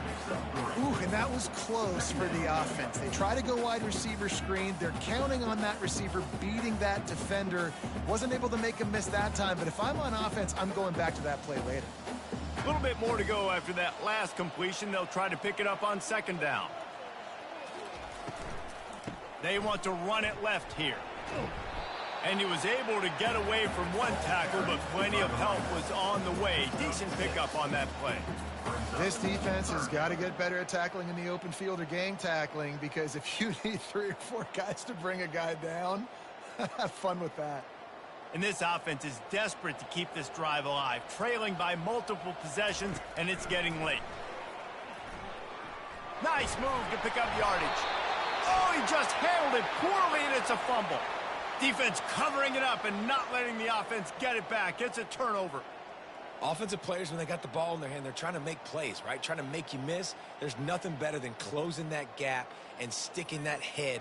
Speaker 2: Ooh, and that was close for the offense. They try to go wide receiver screen. They're counting on that receiver beating that defender. Wasn't able to make him miss that time, but if I'm on offense, I'm going back to that play later.
Speaker 1: A little bit more to go after that last completion. They'll try to pick it up on second down. They want to run it left here. And he was able to get away from one tackle, but plenty of help was on the way. Decent pickup on that play.
Speaker 2: This defense has got to get better at tackling in the open field or gang tackling, because if you need 3 or 4 guys to bring a guy down, have fun with that.
Speaker 1: And this offense is desperate to keep this drive alive, trailing by multiple possessions, and it's getting late. Nice move to pick up yardage. Oh, he just handled it poorly, and it's a fumble. Defense covering it up and not letting the offense get it back. It's a turnover.
Speaker 3: Offensive players, when they got the ball in their hand, they're trying to make plays, right? Trying to make you miss. There's nothing better than closing that gap and sticking that head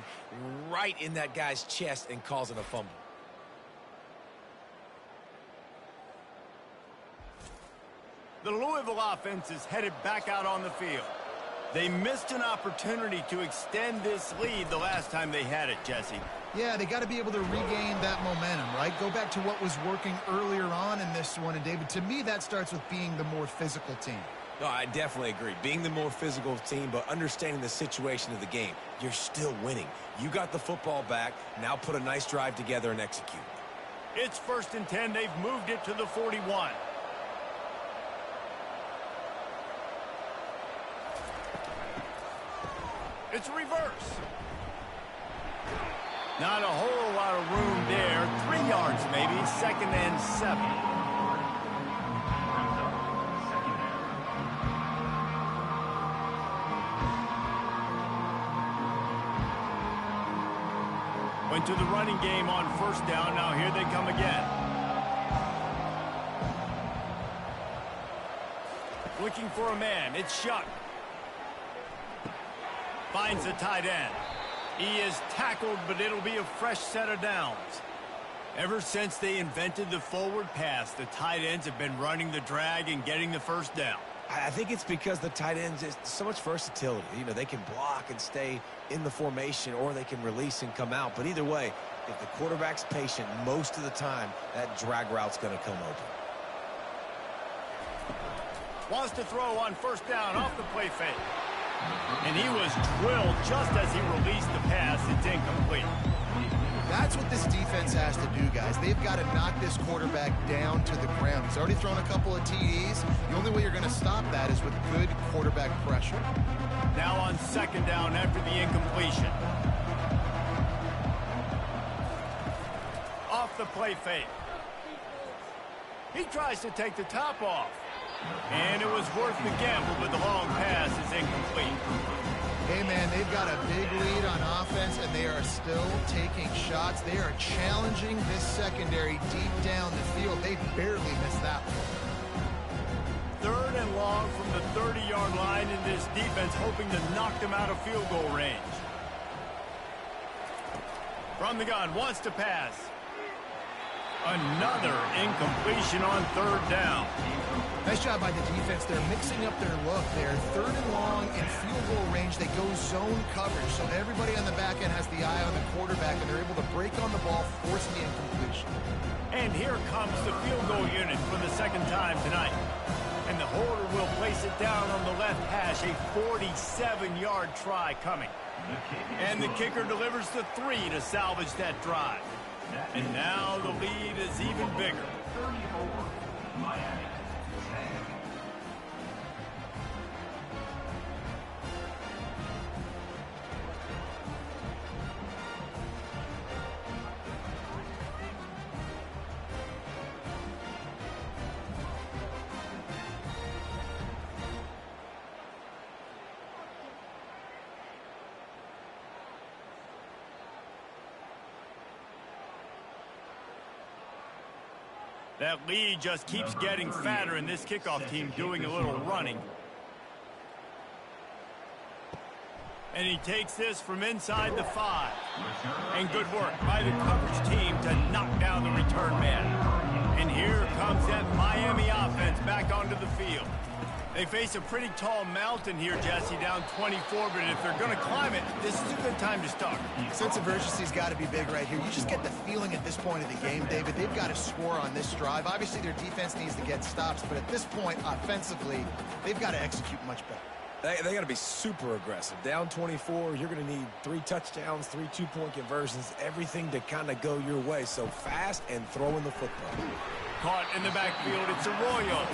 Speaker 3: right in that guy's chest and causing a fumble.
Speaker 1: The Louisville offense is headed back out on the field. They missed an opportunity to extend this lead the last time they had it, Jesse.
Speaker 2: Yeah, they got to be able to regain that momentum, right? Go back to what was working earlier on in this one. And, David, to me, that starts with being the more physical team.
Speaker 3: No, I definitely agree. Being the more physical team, but understanding the situation of the game. You're still winning. You got the football back. Now put a nice drive together and execute.
Speaker 1: It's 1st and 10. They've moved it to the 41. It's reverse. Not a whole lot of room there. 3 yards maybe. 2nd and 7. Went to the running game on 1st down. Now here they come again. Looking for a man. It's Shuck. Finds the tight end. He is tackled, but it'll be a fresh set of downs. Ever since they invented the forward pass, the tight ends have been running the drag and getting the 1st down.
Speaker 3: I think it's because the tight ends is so much versatility. You know, they can block and stay in the formation, or they can release and come out. But either way, if the quarterback's patient, most of the time, that drag route's going to come open.
Speaker 1: Wants to throw on 1st down off the play fake. And he was drilled just as he released the pass. It's incomplete.
Speaker 2: That's what this defense has to do, guys. They've got to knock this quarterback down to the ground. He's already thrown a couple of TDs. The only way you're going to stop that is with good quarterback pressure.
Speaker 1: Now on 2nd down after the incompletion. Off the play fake. He tries to take the top off. And it was worth the gamble, but the long pass is incomplete.
Speaker 2: Hey, man, they've got a big lead on offense, and they are still taking shots. They are challenging this secondary deep down the field. They barely missed that one.
Speaker 1: 3rd and long from the 30-yard line, in this defense hoping to knock them out of field goal range. From the gun, wants to pass. Another incompletion on 3rd down.
Speaker 2: Nice job by the defense. They're mixing up their look there. 3rd and long in field goal range. They go zone coverage, so everybody on the back end has the eye on the quarterback, and they're able to break on the ball, force the incompletion.
Speaker 1: And here comes the field goal unit for the 2nd time tonight. And the holder will place it down on the left hash. A 47-yard try coming. And the kicker delivers the 3 to salvage that drive. And now the lead is even bigger.
Speaker 4: 34, Miami.
Speaker 1: That lead just keeps getting fatter, and this kickoff team doing a little running. And he takes this from inside the 5. And good work by the coverage team to knock down the return man. And here comes that Miami offense back onto the field. They face a pretty tall mountain here, Jesse, down 24, but if they're going to climb it, this is a good time to start.
Speaker 2: Sense of urgency's got to be big right here. You just get the feeling at this point of the game, David, they've got to score on this drive. Obviously, their defense needs to get stops, but at this point, offensively, they've got to execute much better.
Speaker 3: They got to be super aggressive. Down 24, you're going to need 3 touchdowns, 3 two-point conversions, everything to kind of go your way. So fast and throwing the football.
Speaker 1: Caught in the backfield, it's Arroyo.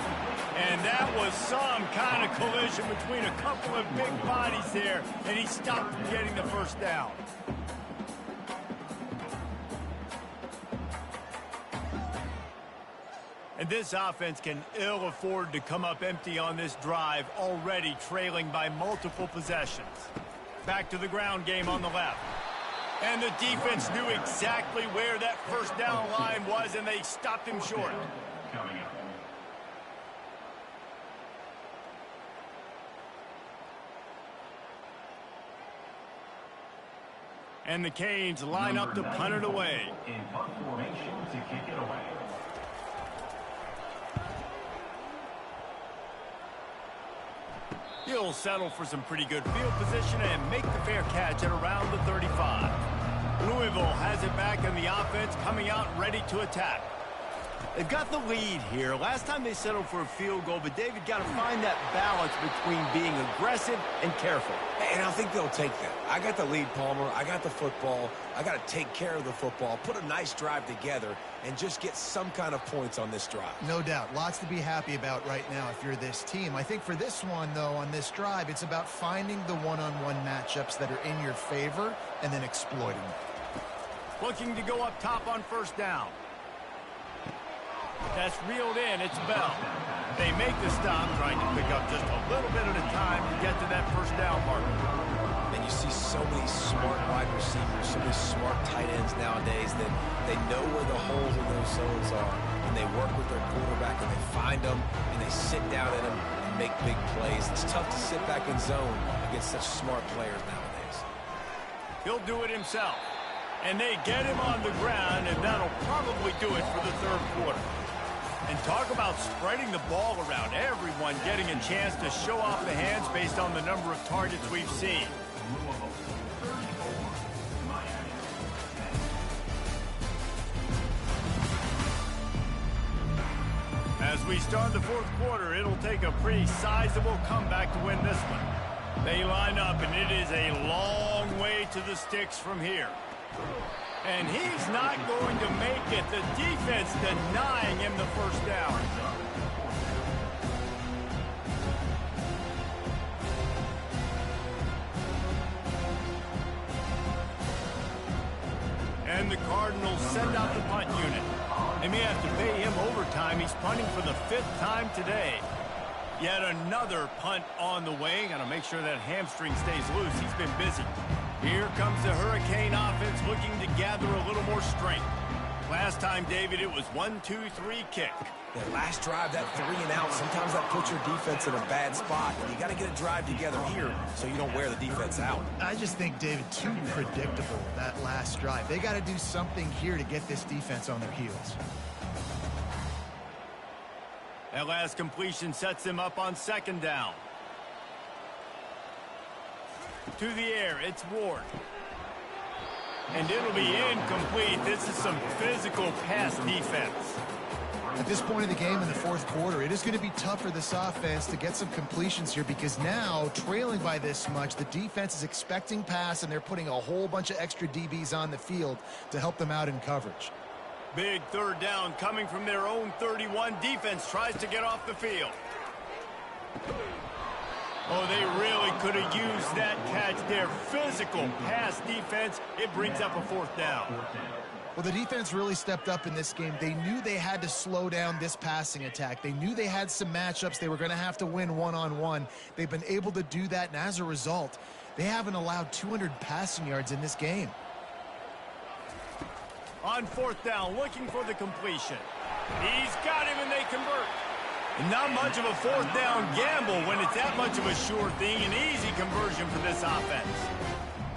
Speaker 1: And that was some kind of collision between a couple of big bodies there, and he stopped from getting the first down. And this offense can ill afford to come up empty on this drive, already trailing by multiple possessions. Back to the ground game on the left. And the defense knew exactly where that first down line was, and they stopped him short. And the Canes line up to punt it away.
Speaker 4: In punt formation to kick it away.
Speaker 1: He'll settle for some pretty good field position and make the fair catch at around the 35. Louisville has it back in the offense, coming out ready to attack. They've got the lead here. Last time they settled for a field goal, but David got to find that balance between being aggressive and careful.
Speaker 3: And I think they'll take that. I got the lead, Palmer. I got the football. I got to take care of the football, put a nice drive together, and just get some kind of points on this drive.
Speaker 2: No doubt. Lots to be happy about right now if you're this team. I think for this one, though, on this drive, it's about finding the one-on-one matchups that are in your favor and then exploiting them.
Speaker 1: Looking to go up top on first down. That's reeled in. It's Bell. They make the stop, trying to pick up just a little bit at a time to get to that first down marker.
Speaker 3: And you see so many smart wide receivers, so many smart tight ends nowadays that they know where the holes in those zones are, and they work with their quarterback, and they find them, and they sit down in them and make big plays. It's tough to sit back in zone against such smart players nowadays.
Speaker 1: He'll do it himself. And they get him on the ground, and that'll probably do it for the third quarter. And talk about spreading the ball around. Everyone getting a chance to show off the hands based on the number of targets we've seen. As we start the fourth quarter, it'll take a pretty sizable comeback to win this one. They line up, and it is a long way to the sticks from here. And he's not going to make it. The defense denying him the first down. And the Cardinals send out the punt unit. They may have to pay him overtime. He's punting for the 5th time today. Yet another punt on the way. Got to make sure that hamstring stays loose. He's been busy. Here comes the Hurricane offense looking to gather a little more strength. Last time, David, it was 1-2-3 kick.
Speaker 3: That last drive, that 3 and out, sometimes that puts your defense in a bad spot. And you got to get a drive together here so you don't wear the defense out.
Speaker 2: I just think, David, too predictable, that last drive. They got to do something here to get this defense on their heels.
Speaker 1: That last completion sets them up on second down. To the air, it's Ward. And it'll be incomplete. This is some physical pass defense.
Speaker 2: At this point in the game in the fourth quarter, it is going to be tough for this offense to get some completions here because now, trailing by this much, the defense is expecting pass, and they're putting a whole bunch of extra DBs on the field to help them out in coverage.
Speaker 1: Big third down coming from their own 31. Defense tries to get off the field. Oh, they really could have used that catch there. Physical pass defense. It brings up a fourth down.
Speaker 2: Well, the defense really stepped up in this game. They knew they had to slow down this passing attack. They knew they had some matchups they were going to have to win one-on-one. They've been able to do that, and as a result, they haven't allowed 200 passing yards in this game.
Speaker 1: On fourth down, looking for the completion. He's got him, and they convert. Not much of a fourth down gamble when it's that much of a sure thing. An easy conversion for this offense.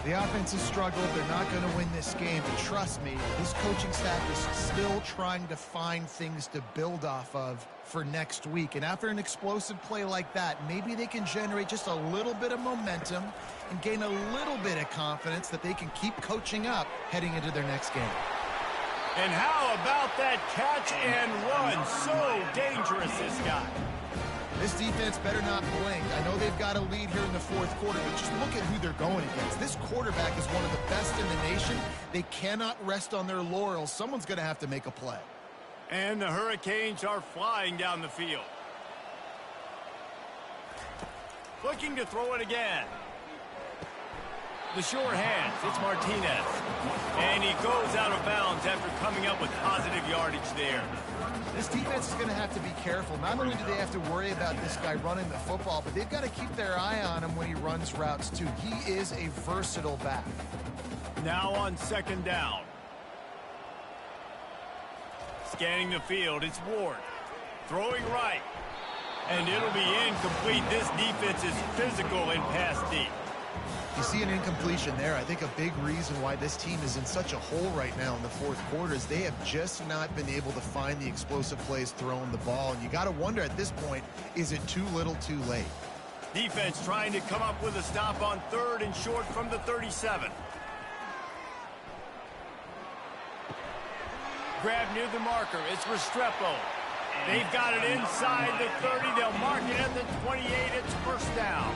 Speaker 2: The offense has struggled. They're not going to win this game. But trust me, this coaching staff is still trying to find things to build off of for next week. And after an explosive play like that, maybe they can generate just a little bit of momentum and gain a little bit of confidence that they can keep coaching up heading into their next game.
Speaker 1: And how about that catch and run? So dangerous, this guy.
Speaker 2: This defense better not blink. I know they've got a lead here in the fourth quarter, but just look at who they're going against. This quarterback is one of the best in the nation. They cannot rest on their laurels. Someone's going to have to make a play.
Speaker 1: And the Hurricanes are flying down the field. Looking to throw it again. The sure hands, it's Martinez. And he goes out of bounds after coming up with positive yardage there.
Speaker 2: This defense is going to have to be careful. Not only do they have to worry about this guy running the football, but they've got to keep their eye on him when he runs routes too. He is a versatile back.
Speaker 1: Now on second down. Scanning the field, it's Ward. Throwing right. And it'll be incomplete. This defense is physical and pass deep.
Speaker 2: You see an incompletion there. I think a big reason why this team is in such a hole right now in the fourth quarter is they have just not been able to find the explosive plays throwing the ball. And you got to wonder at this point, is it too little too late?
Speaker 1: Defense trying to come up with a stop on third and short from the 37. Grab near the marker. It's Restrepo. They've got it inside the 30. They'll mark it at the 28. It's first down.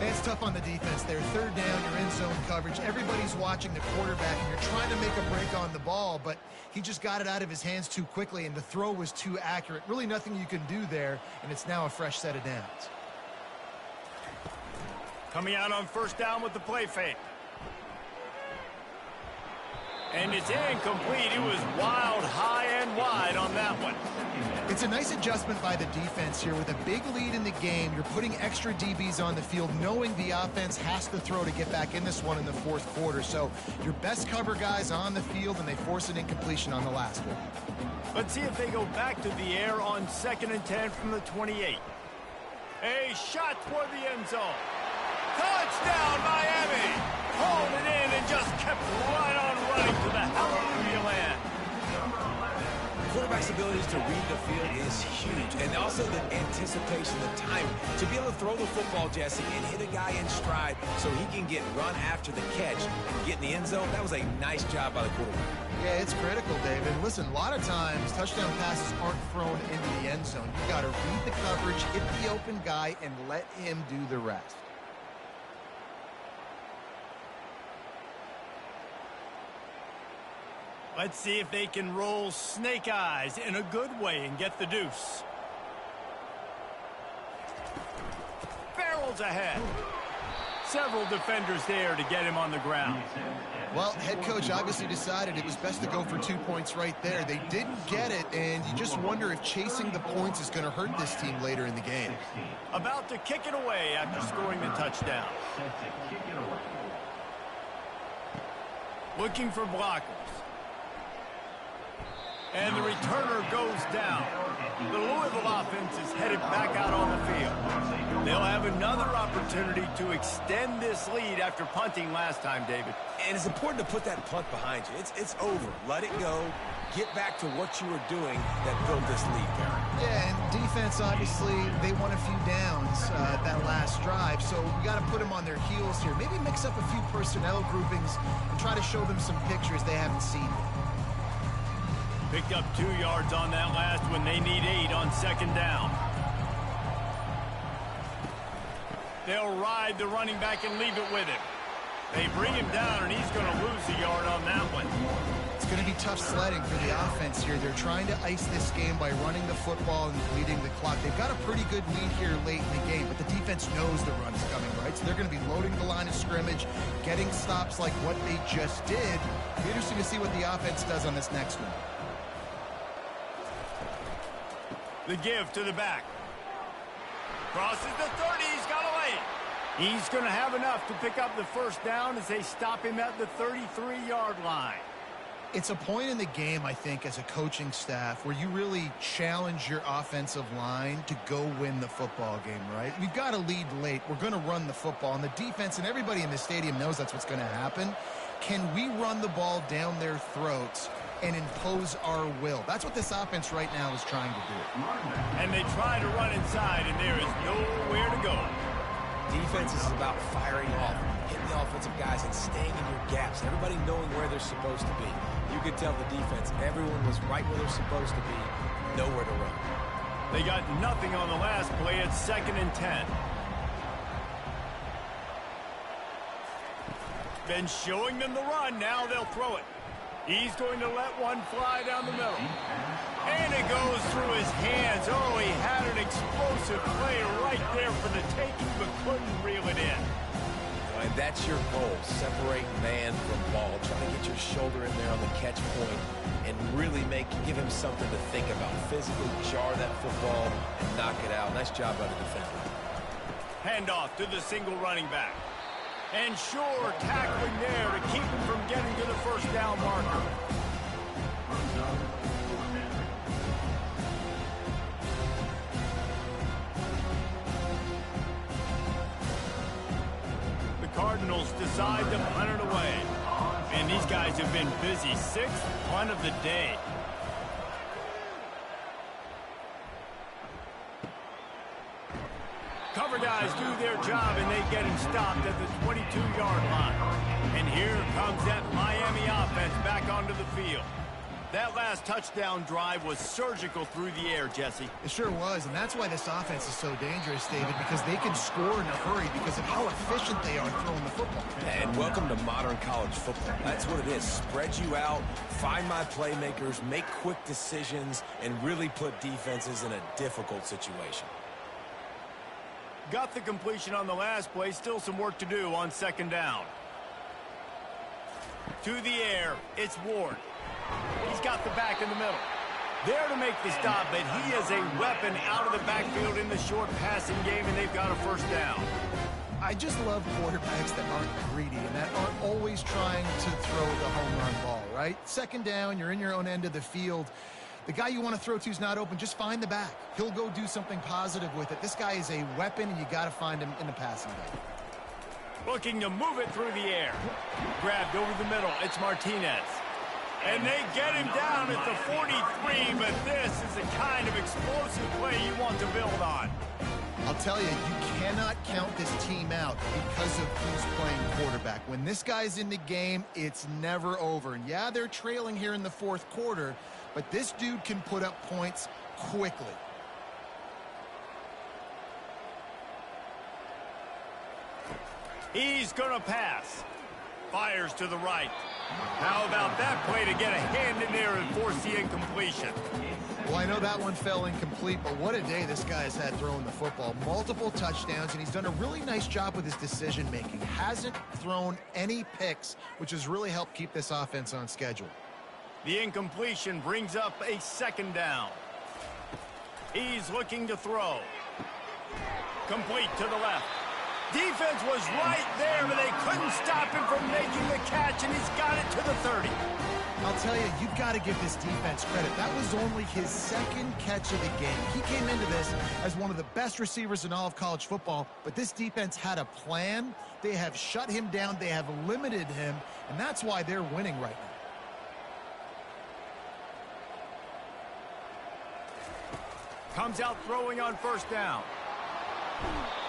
Speaker 2: It's tough on the defense there. Third down, you're in zone coverage. Everybody's watching the quarterback, and you're trying to make a break on the ball, but he just got it out of his hands too quickly, and the throw was too accurate. Really nothing you can do there, and it's now a fresh set of downs.
Speaker 1: Coming out on first down with the play fake. And it's incomplete. It was wild, high and wide on that one.
Speaker 2: It's a nice adjustment by the defense here. With a big lead in the game, you're putting extra DBs on the field, knowing the offense has to throw to get back in this one in the fourth quarter. So your best cover guys on the field, and they force an incompletion on the last one.
Speaker 1: Let's see if they go back to the air on 2nd and 10 from the 28. A shot toward the end zone. Touchdown, Miami! Hauled it in and just kept right on running to the hallelujah land.
Speaker 3: Quarterback's abilities to read the field is huge, and also the anticipation, the timing. To be able to throw the football, Jesse, and hit a guy in stride so he can get run after the catch and get in the end zone, that was a nice job by the quarterback.
Speaker 2: Yeah, it's critical, David. Listen, a lot of times touchdown passes aren't thrown into the end zone. You've got to read the coverage, hit the open guy, and let him do the rest.
Speaker 1: Let's see if they can roll snake eyes in a good way and get the deuce. Barrels ahead. Several defenders there to get him on the ground.
Speaker 2: Well, head coach obviously decided it was best to go for 2 points right there. They didn't get it, and you just wonder if chasing the points is going to hurt this team later in the game.
Speaker 1: About to kick it away after scoring the touchdown. Looking for blockers. And the returner goes down. The Louisville offense is headed back out on the field. They'll have another opportunity to extend this lead after punting last time, David.
Speaker 3: And it's important to put that punt behind you. It's over. Let it go. Get back to what you were doing that built this lead, Gary.
Speaker 2: Yeah, and defense, obviously, they won a few downs that last drive, so we got to put them on their heels here. Maybe mix up a few personnel groupings and try to show them some pictures they haven't seen yet.
Speaker 1: Picked up 2 yards on that last one. They need 8 on second down. They'll ride the running back and leave it with him. They bring him down, and he's going to lose a yard on that one.
Speaker 2: It's going to be tough sledding for the offense here. They're trying to ice this game by running the football and bleeding the clock. They've got a pretty good lead here late in the game, but the defense knows the run's coming, right? So they're going to be loading the line of scrimmage, getting stops like what they just did. It'll be interesting to see what the offense does on this next one.
Speaker 1: The give to the back. Crosses the 30. He's got away. He's going to have enough to pick up the first down as they stop him at the 33-yard line.
Speaker 2: It's a point in the game, I think, as a coaching staff where you really challenge your offensive line to go win the football game, right? We've got to lead late. We're going to run the football. And the defense and everybody in the stadium knows that's what's going to happen. Can we run the ball down their throats and impose our will? That's what this offense right now is trying to do.
Speaker 1: And they try to run inside, and there is nowhere to go.
Speaker 3: Defense is about firing off, hitting the offensive guys, and staying in your gaps. Everybody knowing where they're supposed to be. You could tell the defense, everyone was right where they're supposed to be, nowhere to run.
Speaker 1: They got nothing on the last play. It's 2nd and 10. Been showing them the run. Now they'll throw it. He's going to let one fly down the middle. And it goes through his hands. Oh, he had an explosive play right there for the taking, but couldn't reel it in.
Speaker 3: And that's your goal. Separate man from ball. Try to get your shoulder in there on the catch point and really give him something to think about. Physically jar that football and knock it out. Nice job by the defender.
Speaker 1: Handoff to the single running back. And sure, tackling there to keep him from getting to the first down marker. The Cardinals decide to punt it away. And these guys have been busy. 6th punt of the day. Cover guys do their job, and they get him stopped at the 22-yard line. And here comes that Miami offense back onto the field. That last touchdown drive was surgical through the air, Jesse.
Speaker 2: It sure was, and that's why this offense is so dangerous, David, because they can score in a hurry because of how efficient they are throwing the football.
Speaker 3: And welcome to modern college football. That's what it is. Spread you out, find my playmakers, make quick decisions, and really put defenses in a difficult situation.
Speaker 1: Got the completion on the last play. Still some work to do on 2nd down. To the air, it's Ward. He's got the back in the middle. There to make the stop, but he is a weapon out of the backfield in the short passing game, and they've got a first down.
Speaker 2: I just love quarterbacks that aren't greedy and that aren't always trying to throw the home run ball, right? 2nd down, you're in your own end of the field. The guy you want to throw to is not open. Just find the back. He'll go do something positive with it. This guy is a weapon, and you got to find him in the passing game.
Speaker 1: Looking to move it through the air. Grabbed over the middle. It's Martinez. And they get him down at the 43, but this is the kind of explosive play you want to build on.
Speaker 2: I'll tell you, you cannot count this team out because of who's playing quarterback. When this guy's in the game, it's never over. And yeah, they're trailing here in the 4th quarter, but this dude can put up points quickly.
Speaker 1: He's going to pass. Fires to the right. How about that play to get a hand in there and force the incompletion?
Speaker 2: Well, I know that one fell incomplete, but what a day this guy has had throwing the football. Multiple touchdowns, and he's done a really nice job with his decision-making. Hasn't thrown any picks, which has really helped keep this offense on schedule.
Speaker 1: The incompletion brings up a 2nd down. He's looking to throw. Complete to the left. Defense was right there, but they couldn't stop him from making the catch, and he's got it to the 30.
Speaker 2: I'll tell you, you've got to give this defense credit. That was only his 2nd catch of the game. He came into this as one of the best receivers in all of college football, but this defense had a plan. They have shut him down. They have limited him, and that's why they're winning right now.
Speaker 1: Comes out throwing on 1st down.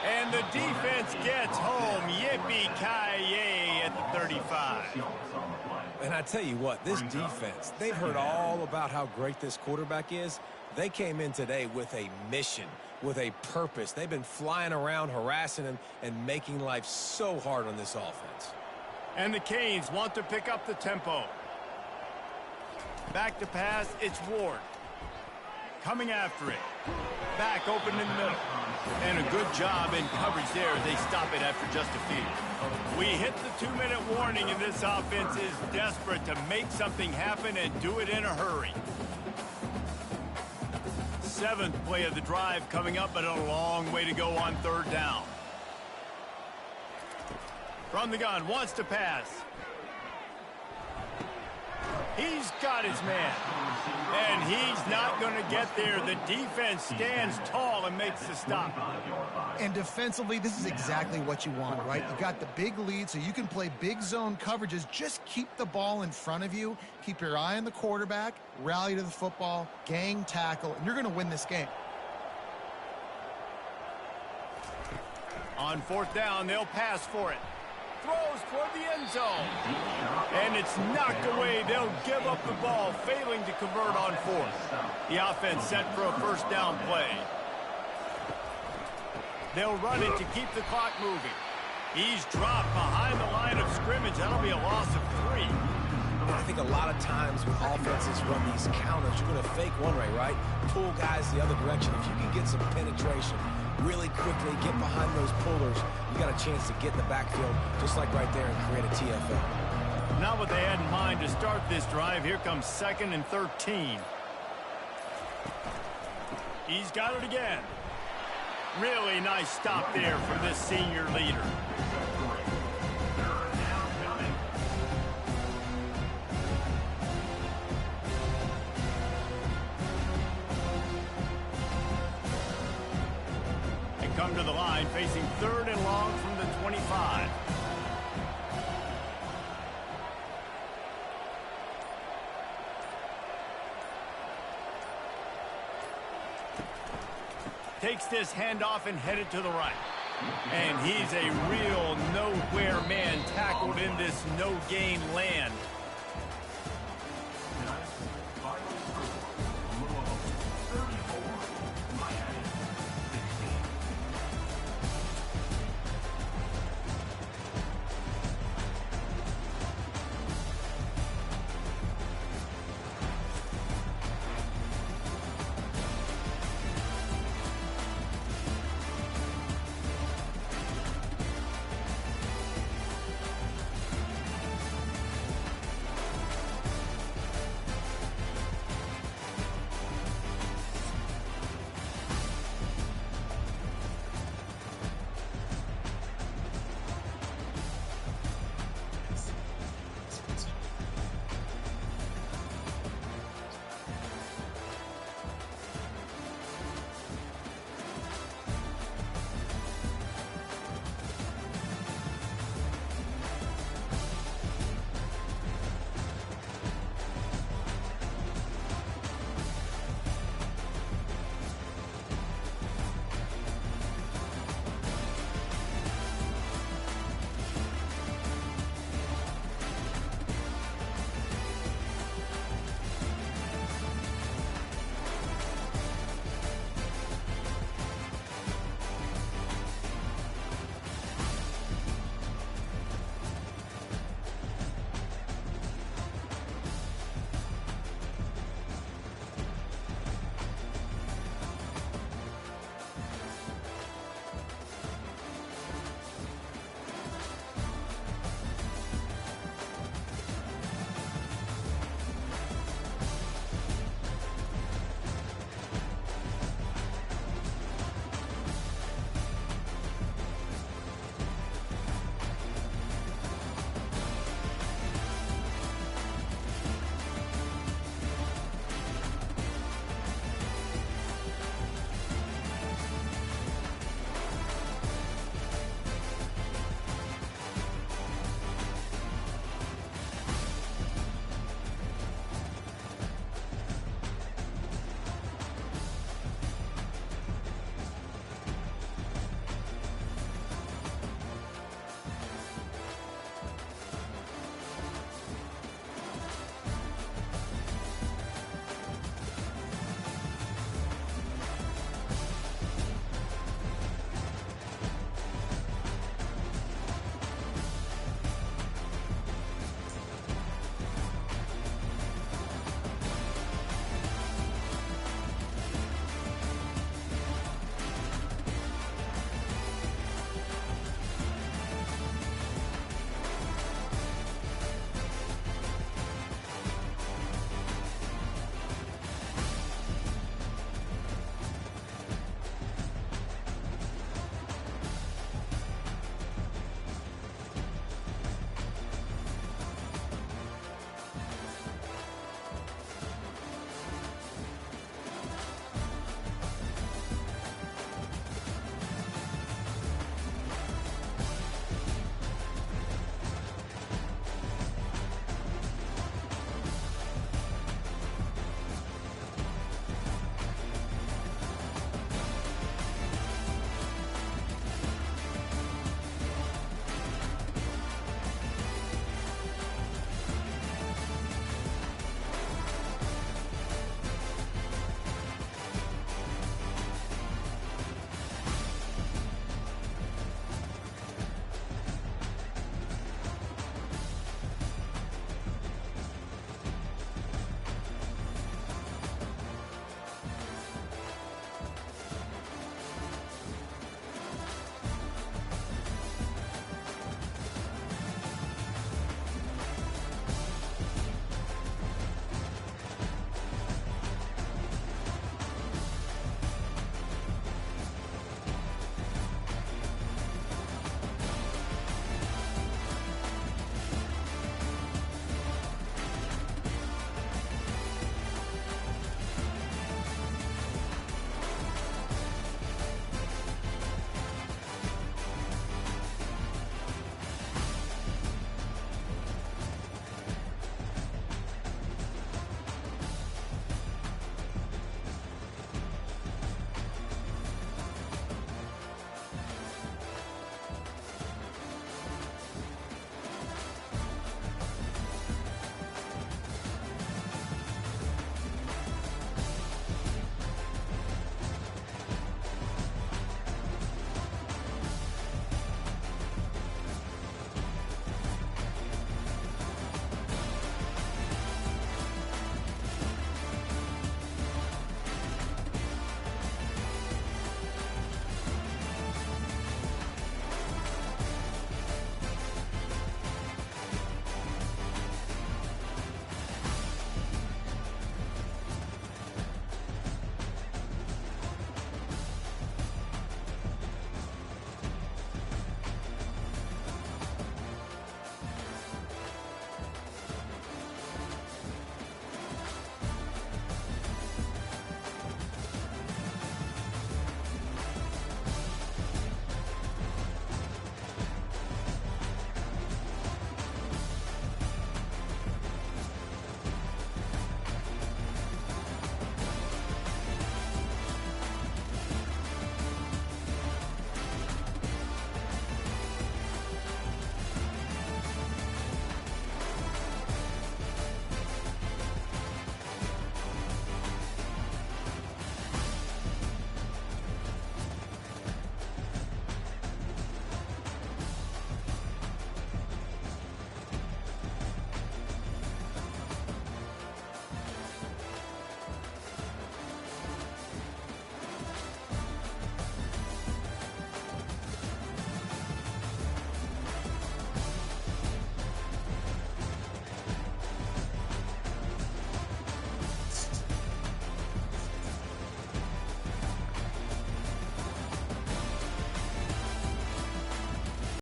Speaker 1: And the defense gets home. Yippee-ki-yay at the 35.
Speaker 3: And I tell you what, this defense, they've heard all about how great this quarterback is. They came in today with a mission, with a purpose. They've been flying around, harassing him, and making life so hard on this offense.
Speaker 1: And the Canes want to pick up the tempo. Back to pass, it's Ward. Coming after it. Back open in the middle. And a good job in coverage there. They stop it after just a few. We hit the 2-minute warning, and this offense is desperate to make something happen and do it in a hurry. 7th play of the drive coming up, but a long way to go on 3rd down. From the gun, wants to pass. He's got his man. And he's not going to get there. The defense stands tall and makes the stop.
Speaker 2: And defensively, this is exactly what you want, right? You got the big lead, so you can play big zone coverages. Just keep the ball in front of you. Keep your eye on the quarterback. Rally to the football. Gang tackle. And you're going to win this game.
Speaker 1: On fourth down, they'll pass for it. Throws toward the end zone. And it's knocked away. They'll give up the ball, failing to convert on fourth. The offense set for a first down play. They'll run it to keep the clock moving. He's dropped behind the line of scrimmage. That'll be a loss of 3.
Speaker 3: I think a lot of times when offenses run these counters, you're going to fake one way, right? Pull guys the other direction. If you can get some penetration really quickly, get behind those pullers, you got a chance to get in the backfield just like right there and create a TFL.
Speaker 1: Not what they had in mind to start this drive. Here comes 2nd and 13. He's got it again. Really nice stop there from this senior leader. Come to the line, facing 3rd and long from the 25. Takes this handoff and headed to the right. And he's a real nowhere man tackled in this no-gain land.